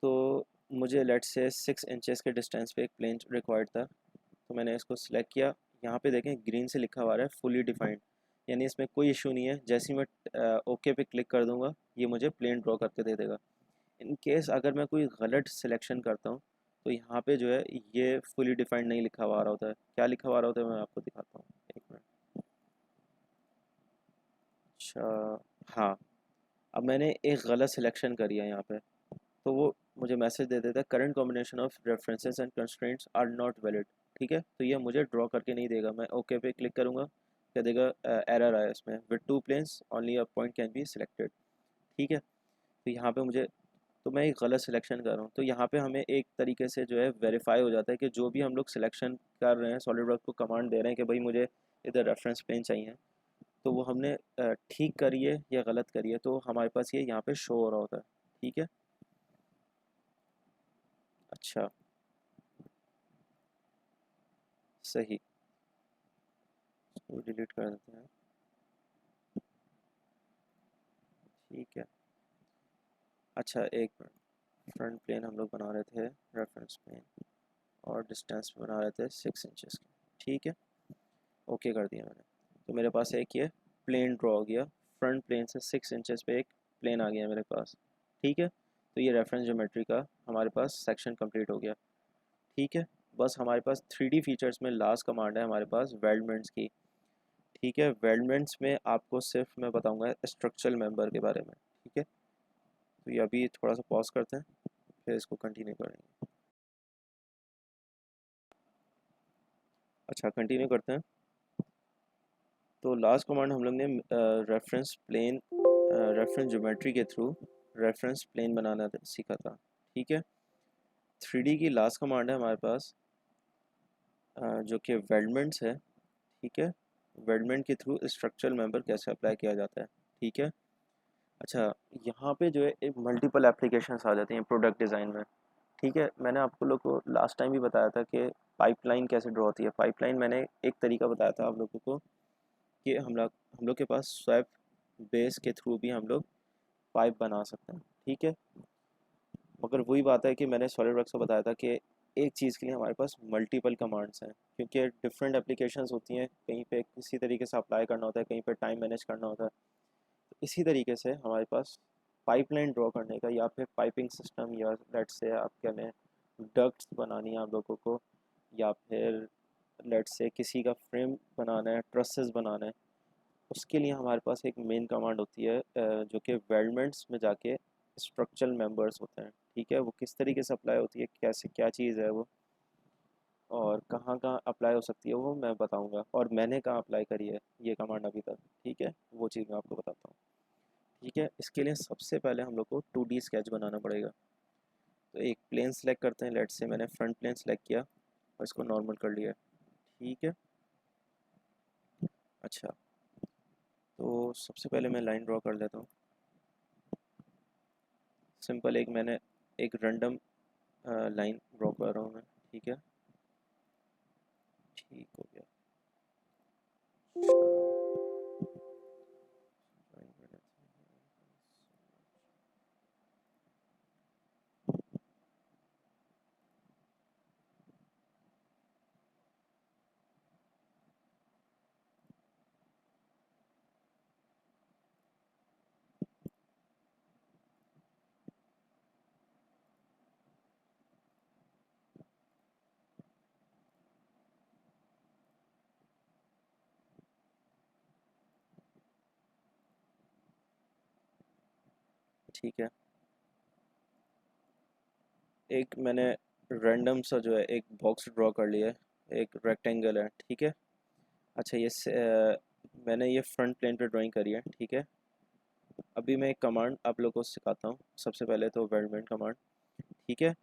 [SPEAKER 1] तो मुझे लेट से 6 इंचेस के डिस्टेंस पे एक प्लेन रिक्वायर्ड था। तो मैंने इसको सिलेक्ट किया। यहाँ पे देखें ग्रीन से लिखा हुआ है फुली डिफाइंड, यानी इसमें कोई इशू नहीं है। जैसे ही मैं ओके पे क्लिक कर दूँगा, ये मुझे प्लेन ड्रॉ करके दे देगा। इन केस अगर मैं कोई गलत सिलेक्शन करता हूँ, तो यहाँ पे जो है ये फुली डिफाइंड नहीं लिखा हुआ आ रहा होता है। क्या लिखा हुआ आ रहा होता है, मैं आपको दिखाता हूँ, एक मिनट। अच्छा, हाँ, अब मैंने एक गलत सिलेक्शन करी है यहाँ पे, तो वो मुझे मैसेज दे देता है current combination of references and constraints are not valid, ठीक है। तो ये मुझे ड्रॉ करके नहीं देगा। मैं ओके पे क्लिक करूँगा, क्या देगा, एरर आया इसमें, with 2 planes only a point can be selected, ठीक है। तो यहाँ पे मुझे, तो मैं एक गलत सिलेक्शन कर रहा हूँ। तो यहाँ पे हमें एक तरीके से जो है वेरीफाई हो जाता है कि जो भी हम लोग सिलेक्शन कर रहे हैं, सॉलिड वर्क को कमांड दे रहे हैं कि भाई मुझे इधर रेफरेंस प्लेन चाहिए, तो वो हमने ठीक करी है या गलत करी है, तो हमारे पास ये यहाँ पे शो हो रहा होता है, ठीक है। अच्छा, सही, इसको डिलीट कर देते हैं, ठीक है। अच्छा, एक मिनट, फ्रंट प्लेन हम लोग बना रहे थे रेफरेंस प्लेन, और डिस्टेंस बना रहे थे 6 इंचेस की, ठीक है। ओके कर दिया मैंने। तो मेरे पास एक ये प्लेन ड्रॉ हो गया, फ्रंट प्लेन से 6 इंचेस पे एक प्लेन आ गया मेरे पास, ठीक है। तो ये रेफरेंस ज्योमेट्री का हमारे पास सेक्शन कंप्लीट हो गया, ठीक है। बस हमारे पास 3D फीचर्स में लास्ट कमांड है हमारे पास वेल्डमेंट्स की, ठीक है। वेल्डमेंट्स में आपको सिर्फ मैं बताऊंगा स्ट्रक्चरल मेंबर के बारे में, ठीक है। तो ये अभी थोड़ा सा पॉज करते हैं, फिर इसको कंटिन्यू करेंगे। अच्छा, कंटिन्यू करते हैं। तो लास्ट कमांड हम लोग ने रेफरेंस प्लेन, रेफरेंस ज्योमेट्री के थ्रू रेफरेंस प्लेन बनाना सीखा था, ठीक है। 3D की लास्ट कमांड है हमारे पास, जो कि वेल्डमेंट्स है, ठीक है। वेल्डमेंट के थ्रू स्ट्रक्चरल मेंबर कैसे अप्लाई किया जाता है, ठीक है। अच्छा, यहाँ पे जो है एक मल्टीपल एप्लीकेशंस आ जाती हैं प्रोडक्ट डिज़ाइन में। ठीक है, मैंने आपको लोग को लास्ट टाइम भी बताया था कि पाइपलाइन कैसे ड्रॉ होती है। पाइपलाइन मैंने एक तरीका बताया था आप लोगों को कि हम लोग के पास स्वैप बेस के थ्रू भी हम लोग पाइप बना सकते हैं। ठीक है, मगर वही बात है कि मैंने सॉलिडवर्क्स को बताया था कि एक चीज़ के लिए हमारे पास मल्टीपल कमांड्स हैं, क्योंकि डिफरेंट एप्लीकेशंस होती हैं, कहीं पे किसी तरीके से अप्लाई करना होता है, कहीं पे टाइम मैनेज करना होता है। तो इसी तरीके से हमारे पास पाइपलाइन ड्रॉ करने का या फिर पाइपिंग सिस्टम या लेट्स से आप कह लें डक्ट्स बनानी है आप लोगों को, या फिर लेट्स से किसी का फ्रेम बनाना है, ट्रसेस बनाना है, उसके लिए हमारे पास एक मेन कमांड होती है जो कि वेल्डमेंट्स में जाके स्ट्रक्चरल मेंबर्स होते हैं। ठीक है, वो किस तरीके से अप्लाई होती है, कैसे क्या चीज़ है वो, और कहाँ कहाँ अप्लाई हो सकती है वो मैं बताऊंगा, और मैंने कहाँ अप्लाई करी है ये कमांड अभी तक। ठीक है, वो चीज़ मैं आपको बताता हूँ। ठीक है, इसके लिए सबसे पहले हम लोग को 2D स्केच बनाना पड़ेगा। तो एक प्लेन सेलेक्ट करते हैं, लेट से मैंने फ्रंट प्लेन सेलेक्ट किया और इसको नॉर्मल कर लिया। ठीक है, अच्छा, तो सबसे पहले मैं लाइन ड्रॉ कर लेता हूँ। सिंपल एक मैंने एक रैंडम लाइन ड्रॉ कर रहा हूँ मैं। ठीक है, ठीक हो गया। ठीक है, एक मैंने रैंडम सा जो है एक बॉक्स ड्रॉ कर लिया है, एक रेक्टेंगल है। ठीक है, अच्छा मैंने ये फ्रंट प्लेन पे ड्राइंग करी है। ठीक है, अभी मैं एक कमांड आप लोगों को सिखाता हूँ। सबसे पहले तो वेल्डमेंट कमांड। ठीक है,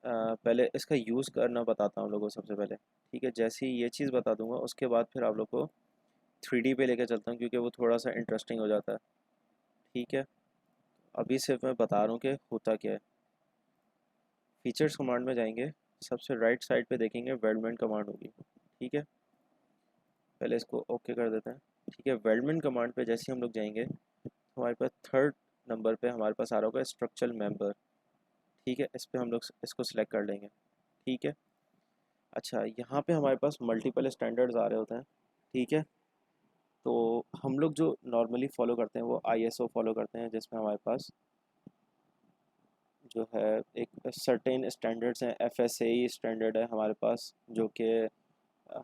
[SPEAKER 1] पहले इसका यूज़ करना बताता हूँ लोगों को सबसे पहले। ठीक है, जैसे ही ये चीज़ बता दूंगा उसके बाद फिर आप लोग को 3D पे लेके चलता हूँ, क्योंकि वो थोड़ा सा इंटरेस्टिंग हो जाता है। ठीक है, अभी सिर्फ मैं बता रहा हूँ कि होता क्या है। फीचर्स कमांड में जाएंगे, सबसे राइट साइड पे देखेंगे वेल्डमेंट कमांड होगी। ठीक है, पहले इसको ओके कर देते हैं। ठीक है, वेल्डमेंट कमांड पे जैसे ही हम लोग जाएंगे तो हमारे पास थर्ड नंबर पे हमारे पास आ रहा होगा स्ट्रक्चरल मेंबर। ठीक है, इस पर हम लोग इसको सिलेक्ट कर लेंगे। ठीक है, अच्छा, यहाँ पे हमारे पास मल्टीपल स्टैंडर्ड्स आ रहे होते हैं। ठीक है, तो हम लोग जो नॉर्मली फॉलो करते हैं वो आईएसओ फॉलो करते हैं, जिसमें हमारे पास जो है एक सर्टेन स्टैंडर्ड्स हैं। एफएसएई स्टैंडर्ड है हमारे पास, जो कि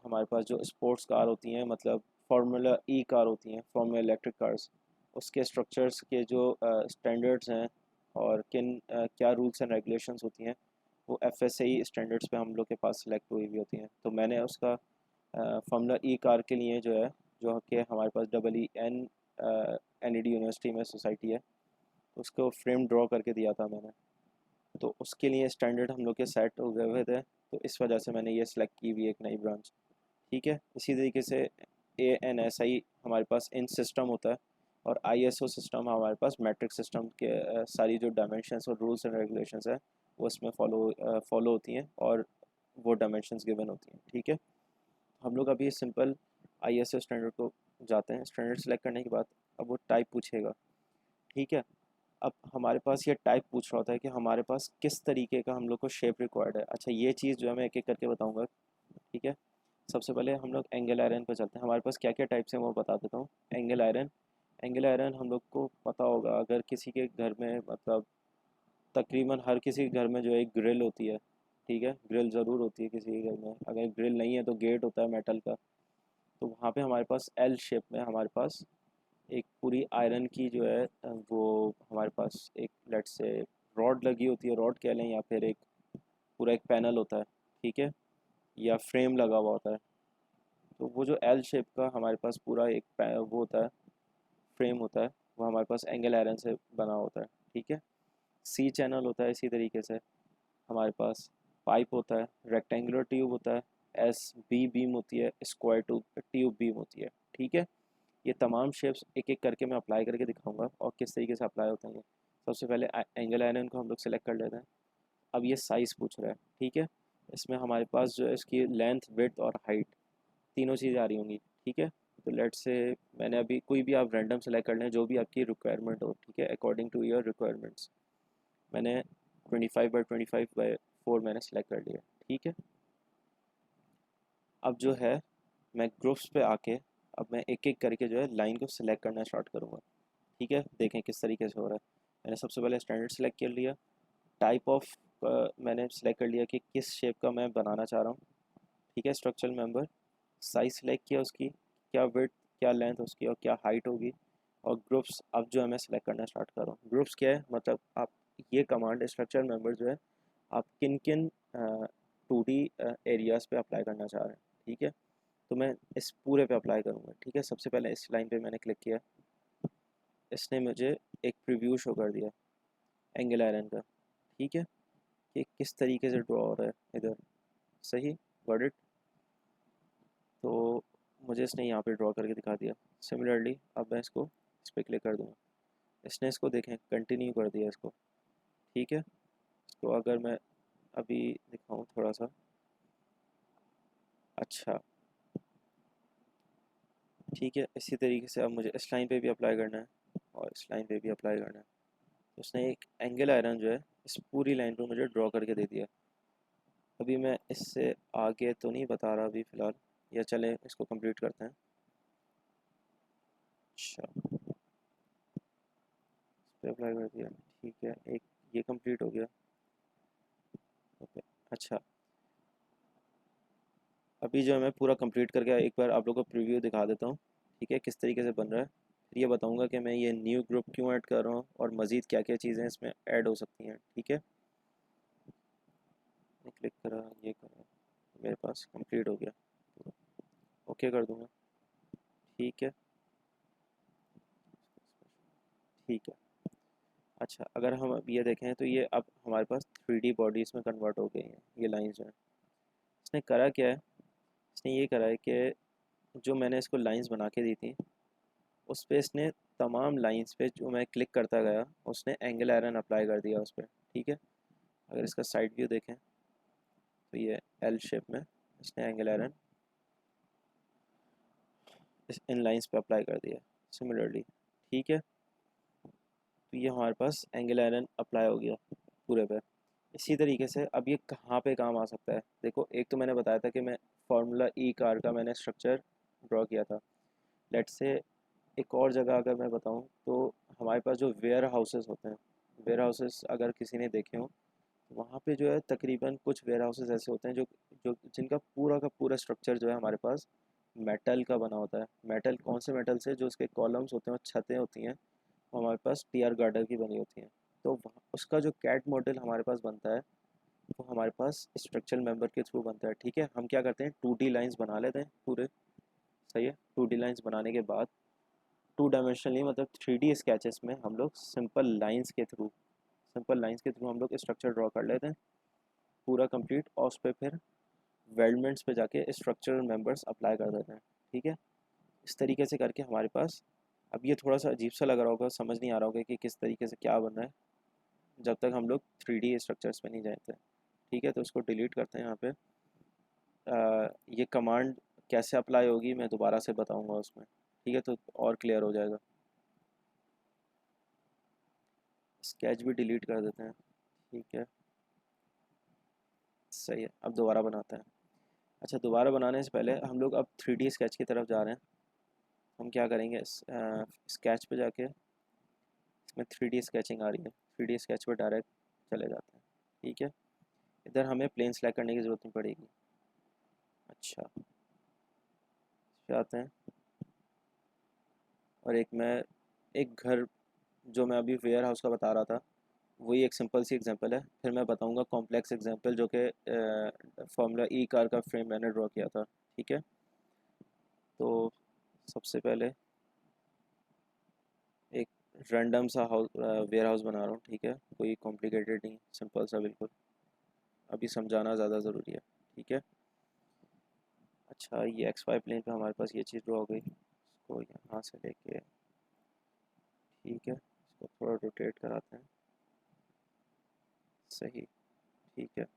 [SPEAKER 1] हमारे पास जो स्पोर्ट्स कार होती हैं, मतलब फार्मूला ई कार होती हैं, फार्मूला इलेक्ट्रिक कार्स, उसके स्ट्रक्चर्स के जो स्टैंडर्ड्स हैं और क्या रूल्स एंड रेगुलेशंस होती हैं, वो एफएसएई स्टैंडर्ड्स पे हम लोग के पास सेलेक्ट हुई हुई होती हैं। तो मैंने उसका फार्मूला ई कार के लिए जो है, जो कि हमारे पास EEN यूनिवर्सिटी में सोसाइटी है, उसको फ्रेम ड्रॉ करके दिया था मैंने। तो उसके लिए स्टैंडर्ड हम लोग के सेट हो गए हुए थे, तो इस वजह से मैंने ये सेलेक्ट की हुई एक नई ब्रांच। ठीक है, इसी तरीके से ANSI हमारे पास इन सिस्टम होता है, और ISO सिस्टम हमारे पास मैट्रिक सिस्टम के सारी जो डायमेंशंस और रूल्स एंड रेगुलेशंस है वो इसमें फॉलो होती हैं, और वो डायमेंशंस गिवन होती हैं। ठीक है, हम लोग अभी सिंपल ISO स्टैंडर्ड को जाते हैं। स्टैंडर्ड सेलेक्ट करने के बाद अब वो टाइप पूछेगा। ठीक है, अब हमारे पास ये टाइप पूछ रहा होता है कि हमारे पास किस तरीके का हम लोग को शेप रिक्वायर्ड है। अच्छा, ये चीज़ जो है मैं एक एक करके बताऊंगा। ठीक है, सबसे पहले हम लोग एंगल आयरन पर चलते हैं। हमारे पास क्या क्या टाइप्स हैं वो बता देता हूँ। एंगल आयरन हम लोग को पता होगा, अगर किसी के घर में, मतलब तकरीबन हर किसी के घर में जो है एक ग्रिल होती है। ठीक है, ग्रिल ज़रूर होती है किसी के घर में, अगर ग्रिल नहीं है तो गेट होता है मेटल का। तो वहाँ पे हमारे पास एल शेप में हमारे पास एक पूरी आयरन की जो है वो हमारे पास एक लेट से रॉड लगी होती है, रॉड कह लें, या फिर एक पूरा एक पैनल होता है। ठीक है, या फ्रेम लगा हुआ होता है। तो वो जो एल शेप का हमारे पास पूरा एक वो होता है, फ्रेम होता है, वो हमारे पास एंगल आयरन से बना होता है। ठीक है, सी चैनल होता है इसी तरीके से। हमारे पास पाइप होता है, रेक्टेंगुलर ट्यूब होता है, एस बी बीम होती है, स्क्वायर ट्यूब बीम होती है। ठीक है, ये तमाम शेप्स एक एक करके मैं अप्लाई करके दिखाऊंगा और किस तरीके से अप्लाई होते हैं ये। सबसे पहले एंगल आयरन को हम लोग सेलेक्ट कर लेते हैं। अब ये साइज़ पूछ रहा है, ठीक है। इसमें हमारे पास जो है इसकी लेंथ, विड्थ और हाइट तीनों चीज़ें आ रही होंगी, ठीक है। तो लेट से मैंने अभी कोई भी आप रैंडम सेलेक्ट कर लें जो भी आपकी रिक्वायरमेंट हो, ठीक है, अकॉर्डिंग टू योर रिक्वायरमेंट्स। मैंने 25 बाई 25 बाई 4 मैंने सेलेक्ट कर लिया, ठीक है। अब जो है मैं ग्रुप्स पे आके अब मैं एक एक करके जो है लाइन को सिलेक्ट करना स्टार्ट करूँगा, ठीक है। देखें किस तरीके से हो रहा है। मैंने सबसे पहले स्टैंडर्ड सेलेक्ट कर लिया। टाइप ऑफ मैंने सेलेक्ट कर लिया कि किस शेप का मैं बनाना चाह रहा हूँ, ठीक है। स्ट्रक्चरल मेंबर, साइज सेलेक्ट किया उसकी, क्या विड्थ, क्या लेंथ उसकी और क्या हाइट होगी। और ग्रुप्स अब जो है मैं सेलेक्ट करना स्टार्ट कर रहा हूँ। ग्रुप्स क्या है, मतलब आप ये कमांड स्ट्रक्चरल मेंबर जो है आप किन किन 2D एरियाज़ पे अप्लाई करना चाह रहे हैं, ठीक है। तो मैं इस पूरे पे अप्लाई करूँगा, ठीक है। सबसे पहले इस लाइन पे मैंने क्लिक किया, इसने मुझे एक प्रीव्यू शो कर दिया एंगल आयरन का, ठीक है, कि किस तरीके से ड्रॉ हो रहा है इधर। सही, गॉट इट। तो मुझे इसने यहाँ पे ड्रॉ करके दिखा दिया। सिमिलरली अब मैं इसको इस पर क्लिक कर दूँगा, इसने इसको देखें कंटिन्यू कर दिया इसको, ठीक है। तो अगर मैं अभी दिखाऊँ थोड़ा सा, अच्छा ठीक है, इसी तरीके से अब मुझे इस लाइन पे भी अप्लाई करना है और इस लाइन पे भी अप्लाई करना है। तो उसने एक एंगल आयरन जो है इस पूरी लाइन पे मुझे ड्रॉ करके दे दिया। अभी मैं इससे आगे तो नहीं बता रहा अभी फ़िलहाल, या चले इसको कंप्लीट करते हैं। अच्छा, इस पे अप्लाई कर दिया, ठीक है। एक ये कंप्लीट हो गया, ओके। अच्छा, अभी जो है मैं पूरा कंप्लीट करके एक बार आप लोगों को प्रीव्यू दिखा देता हूँ, ठीक है, किस तरीके से बन रहा है। फिर ये बताऊँगा कि मैं ये न्यू ग्रुप क्यों ऐड कर रहा हूँ और मज़ीद क्या क्या चीज़ें इसमें ऐड हो सकती हैं, ठीक है। क्लिक करा, ये करा, मेरे पास कंप्लीट हो गया, ओके कर दूँगा, ठीक है, ठीक है। अच्छा, अगर हम अब ये देखें तो ये अब हमारे पास 3D बॉडीज़ में कन्वर्ट हो गई हैं ये लाइंस जो हैं। इसने करा क्या है, इसने ये करा है कि जो मैंने इसको लाइंस बना के दी थी उस पे इसने तमाम लाइंस पे जो मैं क्लिक करता गया उसने एंगल आयरन अप्लाई कर दिया उस पर, ठीक है। अगर इसका साइड व्यू देखें तो ये एल शेप में इसने एंगल आयरन इन लाइंस पे अप्लाई कर दिया सिमिलरली, ठीक है। तो ये हमारे पास एंगल आयरन अप्लाई हो गया पूरे पे। इसी तरीके से अब ये कहाँ पे काम आ सकता है, देखो एक तो मैंने बताया था कि मैं फार्मूला ई कार का मैंने स्ट्रक्चर ड्रॉ किया था। लेट्स से एक और जगह अगर मैं बताऊँ तो हमारे पास जो वेयर हाउसेस होते हैं, वेयर हाउसेस अगर किसी ने देखे हों तो वहाँ पे जो है तकरीबन कुछ वेयर हाउसेस ऐसे होते हैं जो जो जिनका पूरा का पूरा स्ट्रक्चर जो है हमारे पास मेटल का बना होता है। मेटल कौन से मेटल से, जो उसके कॉलम्स होते हैं और छतें होती हैं वो हमारे पास टीआर गार्डर की बनी होती हैं। तो उसका जो कैट मॉडल हमारे पास बनता है वो हमारे पास स्ट्रक्चरल मेंबर के थ्रू बनता है, ठीक है। हम क्या करते हैं 2D लाइंस बना लेते हैं पूरे, सही है। 2D लाइंस बनाने के बाद 2 डायमेंशनली मतलब 3D स्केचेस में हम लोग सिंपल लाइंस के थ्रू हम लोग स्ट्रक्चर ड्रॉ कर लेते हैं पूरा कंप्लीट, और उस पर फिर वेल्डमेंट्स पे जाके स्ट्रक्चरल मेंबर्स अप्लाई कर देते हैं, ठीक है। इस तरीके से करके हमारे पास, अब ये थोड़ा सा अजीब सा लग रहा होगा, समझ नहीं आ रहा होगा कि किस तरीके से क्या बन रहा है जब तक हम लोग 3D स्ट्रक्चर्स पे नहीं जाते, ठीक है। तो इसको डिलीट करते हैं यहाँ पे। ये कमांड कैसे अप्लाई होगी मैं दोबारा से बताऊंगा उसमें, ठीक है, तो और क्लियर हो जाएगा। स्केच भी डिलीट कर देते हैं, ठीक है, सही है। अब दोबारा बनाते हैं। अच्छा, दोबारा बनाने से पहले हम लोग अब 3D स्केच की तरफ जा रहे हैं। हम क्या करेंगे, स्केच पे जाके इसमें 3D स्केचिंग आ रही है, 3D स्केच पे डायरेक्ट चले जाते हैं, ठीक है। इधर हमें प्लेन सेलेक्ट करने की ज़रूरत नहीं पड़ेगी। अच्छा, इस पे आते हैं और एक घर जो मैं अभी वेयर हाउस का बता रहा था वही एक सिंपल सी एग्जांपल है। फिर मैं बताऊंगा कॉम्प्लेक्स एग्जांपल जो कि फार्मूला ई कार का फ्रेम मैंने ड्रॉ किया था, ठीक है। तो सबसे पहले एक रैंडम सा वेयर हाउस बना रहा हूँ, ठीक है, कोई कॉम्प्लिकेटेड नहीं, सिंपल सा बिल्कुल। अभी समझाना ज़्यादा ज़रूरी है, ठीक है। अच्छा, ये एक्स वाई प्लेन पे हमारे पास ये चीज़ ड्रॉ हो गई, इसको यहाँ से लेके, ठीक है, इसको थोड़ा रोटेट कराते हैं। सही, ठीक है।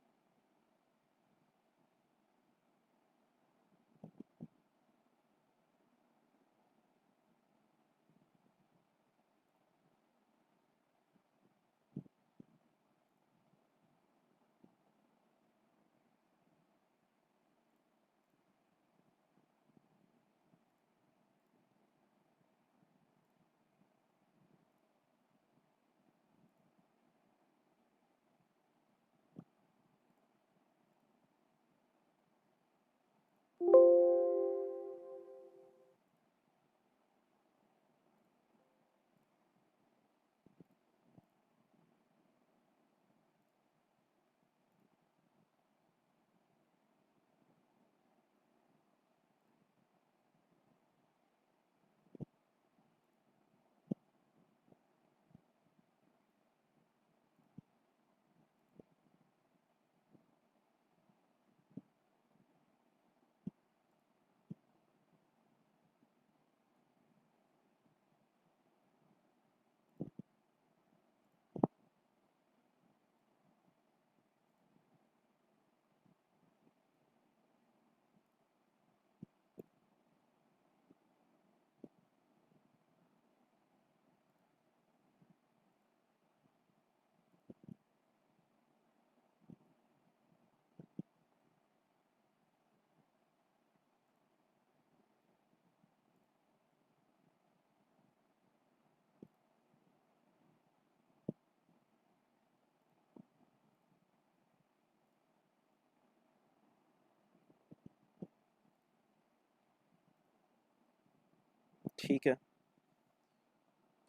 [SPEAKER 1] ठीक है,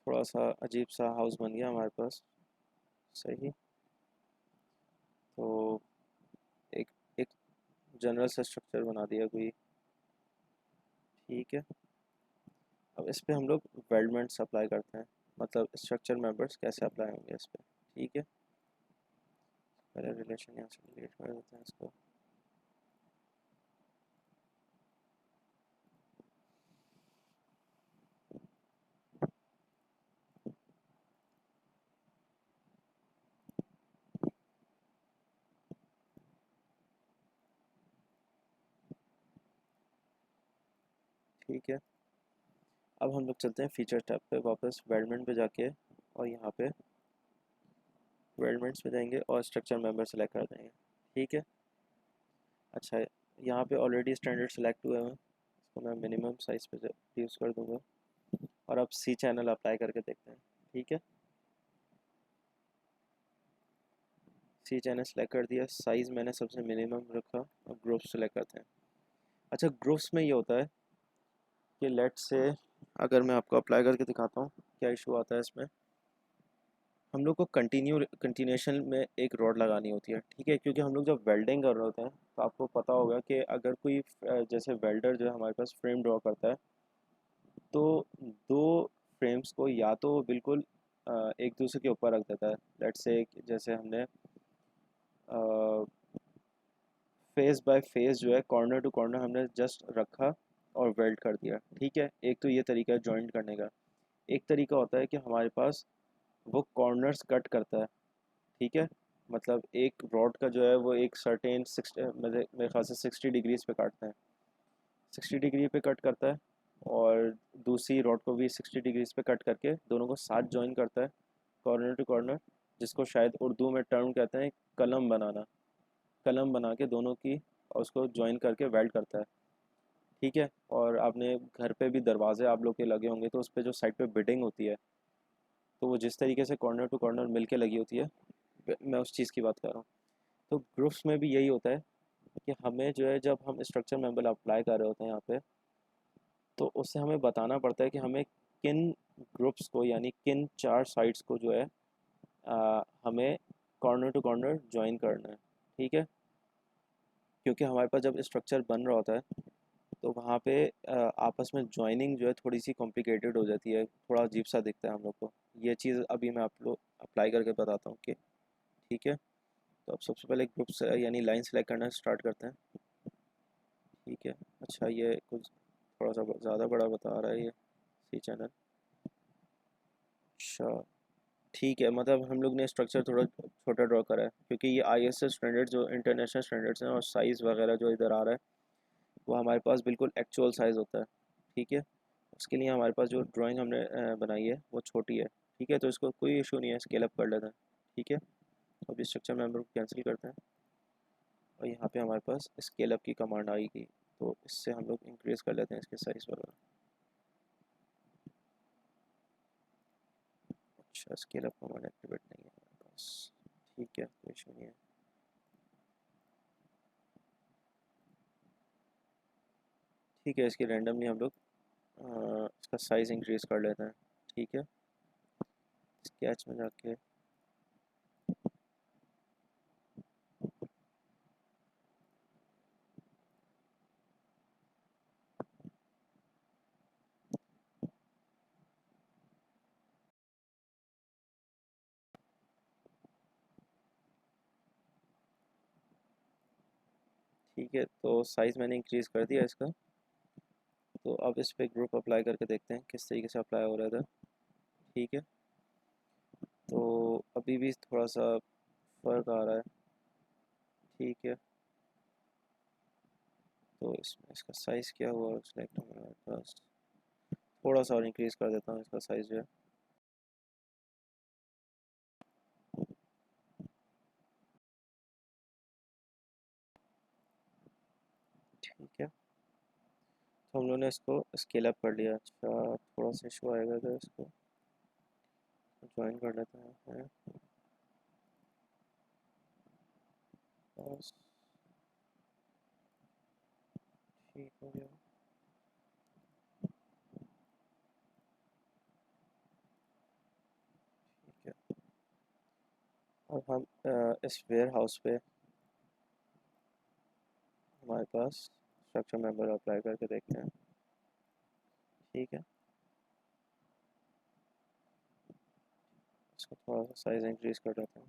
[SPEAKER 1] थोड़ा सा अजीब सा हाउस बन गया हमारे पास। सही। तो एक एक जनरल सा स्ट्रक्चर बना दिया कोई। ठीक है, अब इस पे हम लोग वेल्डमेंट्स अप्लाई करते हैं, मतलब स्ट्रक्चर मेंबर्स कैसे अप्लाई होंगे इस पे। ठीक है, पहले रिलेशन यहाँ से डिलीट कर देते हैं इसको। ठीक है, अब हम लोग चलते हैं फीचर टैब पे वापस, वेल्डमेंट पे जाके और यहाँ पे वेल्डमेंट्स पे जाएंगे और स्ट्रक्चर मेंबर सेलेक्ट कर देंगे। ठीक है, अच्छा, यहाँ पे ऑलरेडी स्टैंडर्ड सेलेक्ट हुए हैं, इसको मैं मिनिमम साइज़ पे यूज़ कर दूँगा और अब सी चैनल अप्लाई करके देखते हैं। ठीक है, सी चैनल सेलेक्ट कर दिया, साइज़ मैंने सबसे मिनिमम रखा, अब ग्रुप सेलेक्ट करते हैं। अच्छा, ग्रुप्स में ये होता है कि लेट से, अगर मैं आपको अप्लाई करके दिखाता हूँ क्या इशू आता है इसमें। हम लोग को कंटिन्यूएशन में एक रॉड लगानी होती है, ठीक है, क्योंकि हम लोग जब वेल्डिंग कर रहे होते हैं तो आपको पता होगा कि अगर कोई जैसे वेल्डर जो है हमारे पास फ्रेम ड्रॉ करता है, तो दो फ्रेम्स को या तो बिल्कुल एक दूसरे के ऊपर रख देता है। लेट्स से जैसे हमने फेस बाय फेस जो है, कॉर्नर टू कॉर्नर हमने जस्ट रखा और वेल्ड कर दिया। ठीक है, एक तो ये तरीका है जॉइंट करने का। एक तरीका होता है कि हमारे पास वो कॉर्नर्स कट करता है। ठीक है, मतलब एक रॉड का जो है वो एक सर्टेन मेरे ख्याल से 60 डिग्रीज पे काटते हैं, 60 डिग्री पे कट करता है, और दूसरी रॉड को भी 60 डिग्रीज पे कट करके दोनों को साथ ज्वाइन करता है, कॉर्नर टू कॉर्नर, जिसको शायद उर्दू में टर्म कहते हैं कलम बनाना। कलम बना के दोनों की और उसको ज्वाइन करके वेल्ड करता है। ठीक है, और आपने घर पे भी दरवाजे आप लोग के लगे होंगे, तो उस पर जो साइड पे बिडिंग होती है, तो वो जिस तरीके से कॉर्नर टू कॉर्नर मिल के लगी होती है, मैं उस चीज़ की बात कर रहा हूँ। तो ग्रुप्स में भी यही होता है कि हमें जो है, जब हम स्ट्रक्चर मेंबर अप्लाई कर रहे होते हैं यहाँ पे, तो उससे हमें बताना पड़ता है कि हमें किन ग्रुप्स को, यानी किन चार साइड्स को जो है हमें कॉर्नर टू कॉर्नर ज्वाइन करना है। ठीक है, क्योंकि हमारे पास जब स्ट्रक्चर बन रहा होता है तो वहाँ पे आपस में ज्वाइनिंग जो है थोड़ी सी कॉम्प्लिकेटेड हो जाती है, थोड़ा अजीब सा दिखता है हम लोग को। ये चीज़ अभी मैं आप लोग अप्लाई करके बताता हूँ कि, ठीक है। तो अब सबसे पहले ग्रुप यानी लाइन सेलेक्ट करना स्टार्ट करते हैं। ठीक है, अच्छा, ये कुछ थोड़ा सा ज़्यादा बड़ा बता रहा है ये सी चैनल। अच्छा ठीक है, मतलब हम लोग ने स्ट्रक्चर थोड़ा छोटा ड्रॉ करा है क्योंकि ये आईएसएस स्टैंडर्ड जो इंटरनेशनल स्टैंडर्ड्स हैं, और साइज़ वगैरह जो इधर आ रहा है वो हमारे पास बिल्कुल एक्चुअल साइज़ होता है। ठीक है, उसके लिए हमारे पास जो ड्राइंग हमने बनाई है वो छोटी है। ठीक है, तो इसको कोई इशू नहीं है, स्केल अप कर लेते हैं। ठीक है, तो अभी स्ट्रक्चर मेम्बर को कैंसिल करते हैं और यहाँ पे हमारे पास स्केल अप की कमांड आएगी, तो इससे हम लोग इंक्रीज़ कर लेते हैं इसके साइज़ वगैरह। अच्छा, स्केल अप कमांड एक्टिवेट नहीं है हमारे पास। ठीक है, कोई इशू नहीं है। ठीक है, इसकी रैंडमली हम लोग इसका साइज़ इंक्रीज़ कर लेते हैं। ठीक है, स्केच में जाके ठीक है, तो साइज़ मैंने इंक्रीज़ कर दिया इसका। तो अब इस पर ग्रुप अप्लाई करके देखते हैं किस तरीके से अप्लाई हो रहा था। ठीक है, तो अभी भी थोड़ा सा फ़र्क आ रहा है। ठीक है, तो इसमें इसका साइज़ क्या हुआ सिलेक्ट हमारे पास, थोड़ा सा और इंक्रीज़ कर देता हूँ इसका साइज़ जो है। ठीक है, तो हम लोगों ने इसको स्केल अप कर लिया। अच्छा, थोड़ा सा इशू आएगा तो इसको ज्वाइन कर लेते हैं। बस ठीक हो गया। ठीक है, अब हम इस वेयर हाउस पे हमारे पास स्ट्रक्चर मेंबर अप्लाई करके देखते हैं। ठीक है, इसका थोड़ा सा साइज़ इंक्रीज़ कर देते हैं।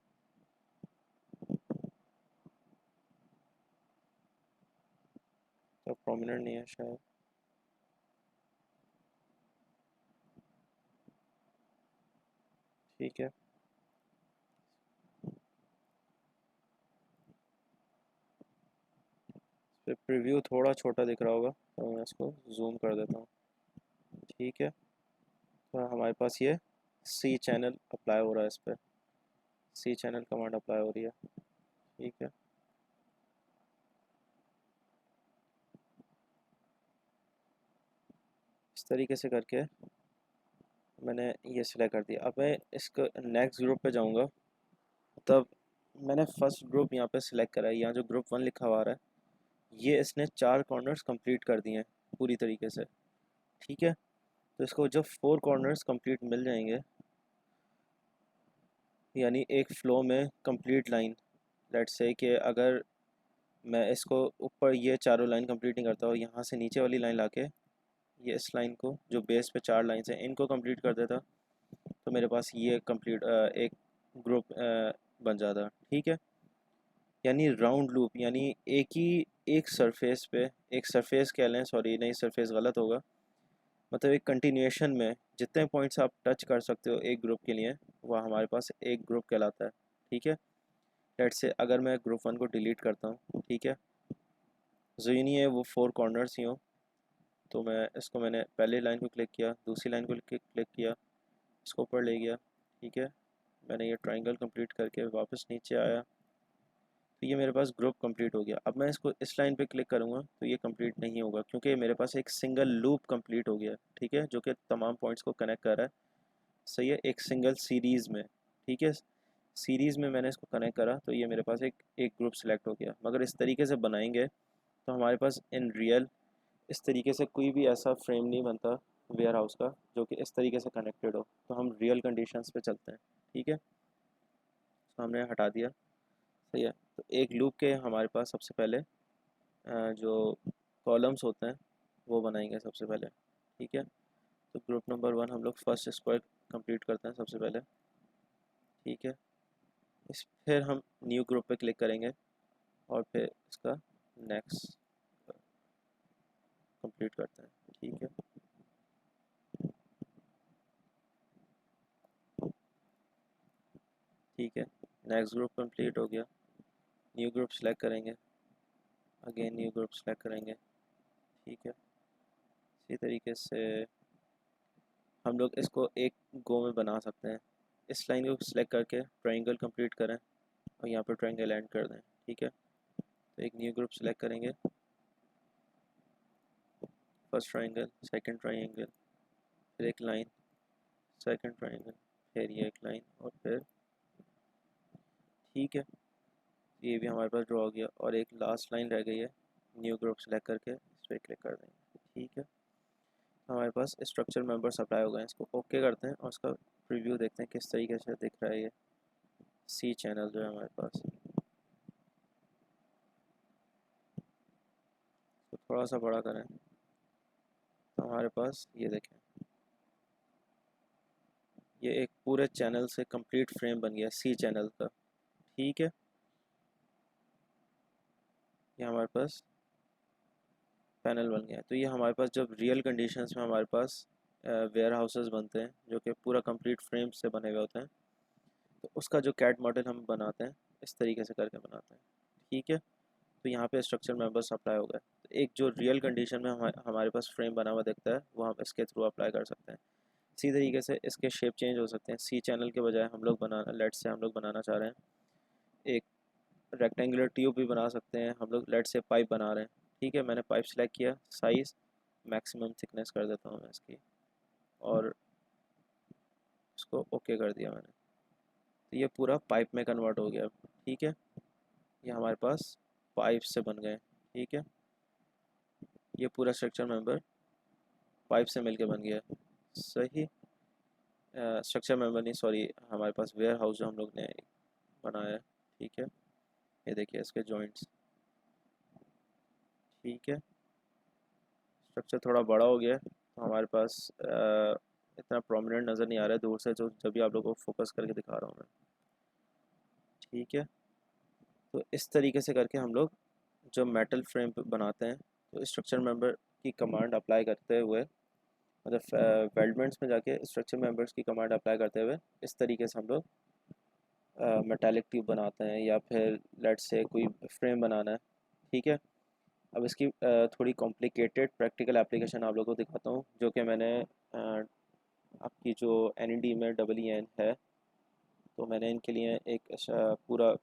[SPEAKER 1] तो प्रोमिनेंट नहीं है शायद। ठीक है, फिर प्रीव्यू थोड़ा छोटा दिख रहा होगा तो मैं इसको जूम कर देता हूँ। ठीक है, तो हमारे पास ये सी चैनल अप्लाई हो रहा है, इस पर सी चैनल कमांड अप्लाई हो रही है। ठीक है, इस तरीके से करके मैंने ये सिलेक्ट कर दिया। अब मैं इसको नेक्स्ट ग्रुप पे जाऊंगा, तब मैंने फर्स्ट ग्रुप यहाँ पे सिलेक्ट करा है। यहाँ जो ग्रुप 1 लिखा हुआ आ रहा है, ये इसने 4 कॉर्नर्स कंप्लीट कर दिए हैं पूरी तरीके से। ठीक है, तो इसको जब 4 कॉर्नर्स कंप्लीट मिल जाएंगे, यानी एक फ्लो में कंप्लीट लाइन, लेट्स से कि अगर मैं इसको ऊपर ये चारों लाइन कंप्लीट नहीं करता और यहाँ से नीचे वाली लाइन लाके ये इस लाइन को, जो बेस पे 4 लाइन्स हैं, इनको कंप्लीट कर देता, तो मेरे पास ये कंप्लीट एक ग्रुप बन जाता। ठीक है, यानी राउंड लूप, यानी एक ही एक सरफेस पे, एक सरफेस कह लें, सॉरी नहीं सरफेस गलत होगा, मतलब एक कंटिन्यूएशन में जितने पॉइंट्स आप टच कर सकते हो एक ग्रुप के लिए, वह हमारे पास एक ग्रुप कहलाता है। ठीक है, लेट्स से अगर मैं ग्रुप 1 को डिलीट करता हूँ, ठीक है, जो नहीं है वो 4 कॉर्नर्स ही हो, तो मैं इसको, मैंने पहले लाइन को क्लिक किया, दूसरी लाइन को क्लिक किया, इसको ऊपर ले गया। ठीक है, मैंने ये ट्रायंगल कंप्लीट करके वापस नीचे आया, तो ये मेरे पास ग्रुप कंप्लीट हो गया। अब मैं इसको इस लाइन पे क्लिक करूँगा तो ये कंप्लीट नहीं होगा क्योंकि मेरे पास एक सिंगल लूप कंप्लीट हो गया। ठीक है, जो कि तमाम पॉइंट्स को कनेक्ट कर रहा है। सही है, एक सिंगल सीरीज़ में। ठीक है, सीरीज़ में मैंने इसको कनेक्ट करा तो ये मेरे पास एक एक ग्रुप सेलेक्ट हो गया। मगर इस तरीके से बनाएंगे तो हमारे पास इन रियल इस तरीके से कोई भी ऐसा फ्रेम नहीं बनता वेयर हाउस का जो कि इस तरीके से कनेक्टेड हो। तो हम रियल कंडीशंस पे चलते हैं। ठीक है, तो हमने हटा दिया। सही है, तो एक लूप के हमारे पास सबसे पहले जो कॉलम्स होते हैं वो बनाएंगे सबसे पहले। ठीक है, तो ग्रुप नंबर 1 हम लोग फर्स्ट स्क्वायर कंप्लीट करते हैं सबसे पहले। ठीक है, इस फिर हम न्यू ग्रुप पे क्लिक करेंगे और फिर इसका नेक्स्ट कंप्लीट करते हैं। ठीक है, ठीक है, नेक्स्ट ग्रुप कंप्लीट हो गया। न्यू ग्रुप सेलेक्ट करेंगे, अगेन न्यू ग्रुप सेलेक्ट करेंगे। ठीक है, इसी तरीके से हम लोग इसको एक गो में बना सकते हैं। इस लाइन को सिलेक्ट करके ट्रायंगल कंप्लीट करें और यहाँ पर ट्रायंगल एंड कर दें। ठीक है, तो एक न्यू ग्रुप सेलेक्ट करेंगे, फर्स्ट ट्रायंगल, सेकंड ट्रायंगल, फिर एक लाइन, सेकंड ट्रायंगल, फिर ये एक लाइन और फिर, ठीक है, ये भी हमारे पास ड्रॉ हो गया। और एक लास्ट लाइन रह गई है, न्यू ग्रुप सेलेक्ट करके इस पर क्लिक कर देंगे। ठीक है, हमारे पास स्ट्रक्चर मेंबर्स अप्लाई हो गए हैं। इसको ओके करते हैं और उसका प्रीव्यू देखते हैं किस तरीके से दिख रहा है ये सी चैनल जो है हमारे पास। तो थोड़ा सा बड़ा करें तो हमारे पास ये देखें, ये एक पूरे चैनल से कंप्लीट फ्रेम बन गया सी चैनल का। ठीक है, ये हमारे पास पैनल बन गया है। तो ये हमारे पास जब रियल कंडीशंस में हमारे पास वेयर हाउसेस बनते हैं जो कि पूरा कंप्लीट फ्रेम से बने हुए होते हैं, तो उसका जो कैड मॉडल हम बनाते हैं इस तरीके से करके बनाते हैं। ठीक है, तो यहाँ पे स्ट्रक्चर मेंबर्स अप्लाई हो गए। तो एक जो रियल कंडीशन में हमारे पास फ्रेम बना हुआ दिखता है वो हम इसके थ्रू अप्लाई कर सकते हैं। इसी तरीके से इसके शेप चेंज हो सकते हैं। सी चैनल के बजाय हम लोग बनाना, लेट से हम लोग बनाना चाह रहे हैं एक रेक्टेंगुलर ट्यूब भी बना सकते हैं हम लोग, लेट से पाइप बना रहे हैं। ठीक है, मैंने पाइप सेलेक्ट किया, साइज़ मैक्सिमम थिकनेस कर देता हूँ मैं इसकी और इसको ओके कर दिया मैंने। तो ये पूरा पाइप में कन्वर्ट हो गया। ठीक है, ये हमारे पास पाइप से बन गए। ठीक है, ये पूरा स्ट्रक्चर मेंबर पाइप से मिलके बन गया। सही, स्ट्रक्चर मेंबर नहीं, सॉरी, हमारे पास वेयर हाउस जो हम लोग ने बनाया है। ठीक है, ये देखिए इसके जॉइंट्स। ठीक है, स्ट्रक्चर थोड़ा बड़ा हो गया है तो हमारे पास इतना प्रोमिनेंट नज़र नहीं आ रहा है दूर से, जो जब भी आप लोगों को फोकस करके दिखा रहा हूँ मैं। ठीक है, तो इस तरीके से करके हम लोग जो मेटल फ्रेम बनाते हैं, तो स्ट्रक्चर मेंबर की कमांड अप्लाई करते हुए, मतलब वेल्डमेंट्स में जाके स्ट्रक्चर मेंबर्स की कमांड अप्लाई करते हुए इस तरीके से हम लोग मेटालिक ट्यूब बनाते हैं या फिर लेट से कोई फ्रेम बनाना है। ठीक है, अब इसकी थोड़ी कॉम्प्लिकेटेड प्रैक्टिकल एप्लीकेशन आप लोगों को दिखाता हूँ, जो कि मैंने आपकी जो NED में EEN है, तो मैंने इनके लिए एक ऐसा पूरा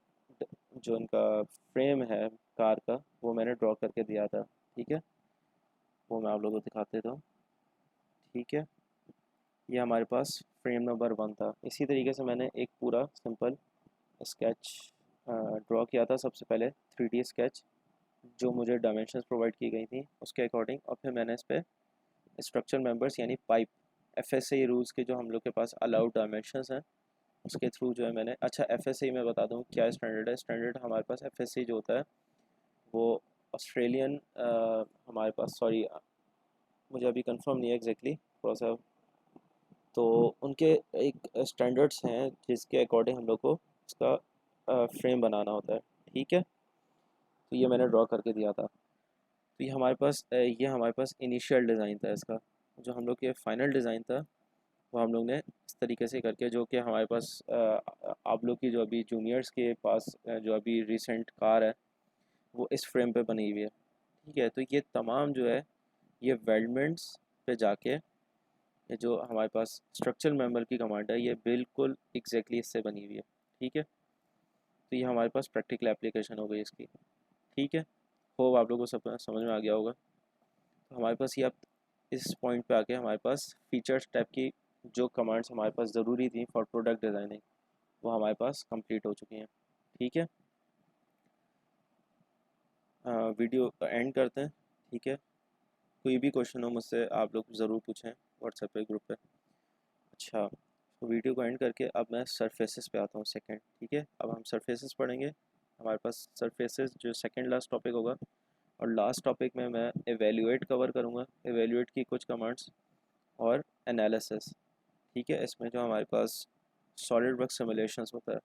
[SPEAKER 1] जो इनका फ्रेम है कार का, वो मैंने ड्रॉ करके दिया था। ठीक है, वो मैं आप लोगों को दिखाते था। ठीक है, ये हमारे पास फ्रेम नंबर 1 था। इसी तरीके से मैंने एक पूरा सिंपल स्केच ड्रॉ किया था सबसे पहले, 3D स्केच, जो मुझे डायमेंशंस प्रोवाइड की गई थी उसके अकॉर्डिंग। और फिर मैंने इस पर स्ट्रक्चर मेंबर्स यानी पाइप, FSAE रूल्स के जो हम लोग के पास अलाउड डायमेंशंस हैं उसके थ्रू जो है मैंने, अच्छा FSAE मैं बता दूं क्या स्टैंडर्ड है। स्टैंडर्ड हमारे पास FSAE जो होता है वो ऑस्ट्रेलियन, हमारे पास, सॉरी मुझे अभी कंफर्म नहीं है एग्जैक्टली, थोड़ा सा, तो उनके एक स्टैंडर्ड्स हैं जिसके अकॉर्डिंग हम लोग को इसका फ्रेम बनाना होता है। ठीक है, तो ये मैंने ड्रॉ करके दिया था। तो ये हमारे पास इनिशियल डिज़ाइन था इसका। जो हम लोग के फाइनल डिज़ाइन था वो हम लोग ने इस तरीके से करके, जो कि हमारे पास आप लोग की जो अभी जूनियर्स के पास जो अभी रिसेंट कार है वो इस फ्रेम पे बनी हुई है। ठीक है, तो ये तमाम जो है ये वेल्डमेंट्स पे जाके, ये जो हमारे पास स्ट्रक्चर मेंबर की कमांड है ये बिल्कुल एग्जैक्टली इससे बनी हुई है। ठीक है, तो ये हमारे पास प्रैक्टिकल एप्लीकेशन हो गई इसकी। ठीक है, होप आप लोगों को सब समझ में आ गया होगा। तो हमारे पास ये अब इस पॉइंट पे आके हमारे पास फीचर्स टाइप की जो कमांड्स हमारे पास ज़रूरी थी फॉर प्रोडक्ट डिज़ाइनिंग वो हमारे पास कंप्लीट हो चुकी हैं। ठीक है, वीडियो एंड करते हैं। ठीक है, कोई भी क्वेश्चन हो मुझसे आप लोग ज़रूर पूछें व्हाट्सएप पे, ग्रुप पे। अच्छा, तो वीडियो को एंड करके अब मैं सरफेसेस पे आता हूँ सेकंड। ठीक है, अब हम सरफेसेस पढ़ेंगे। हमारे पास सरफेसेस जो सेकंड लास्ट टॉपिक होगा, और लास्ट टॉपिक में मैं एवेल्यूएट कवर करूँगा, एवेल्यूएट की कुछ कमांड्स और एनालिसिस। ठीक है, इसमें जो हमारे पास सॉलिड वर्क सिमुलेशंस होता है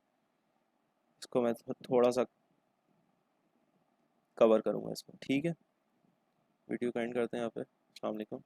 [SPEAKER 1] इसको मैं थोड़ा सा कवर करूँगा इसमें। ठीक है, वीडियो का एंड करते हैं यहाँ पे। अस्सलाम वालेकुम।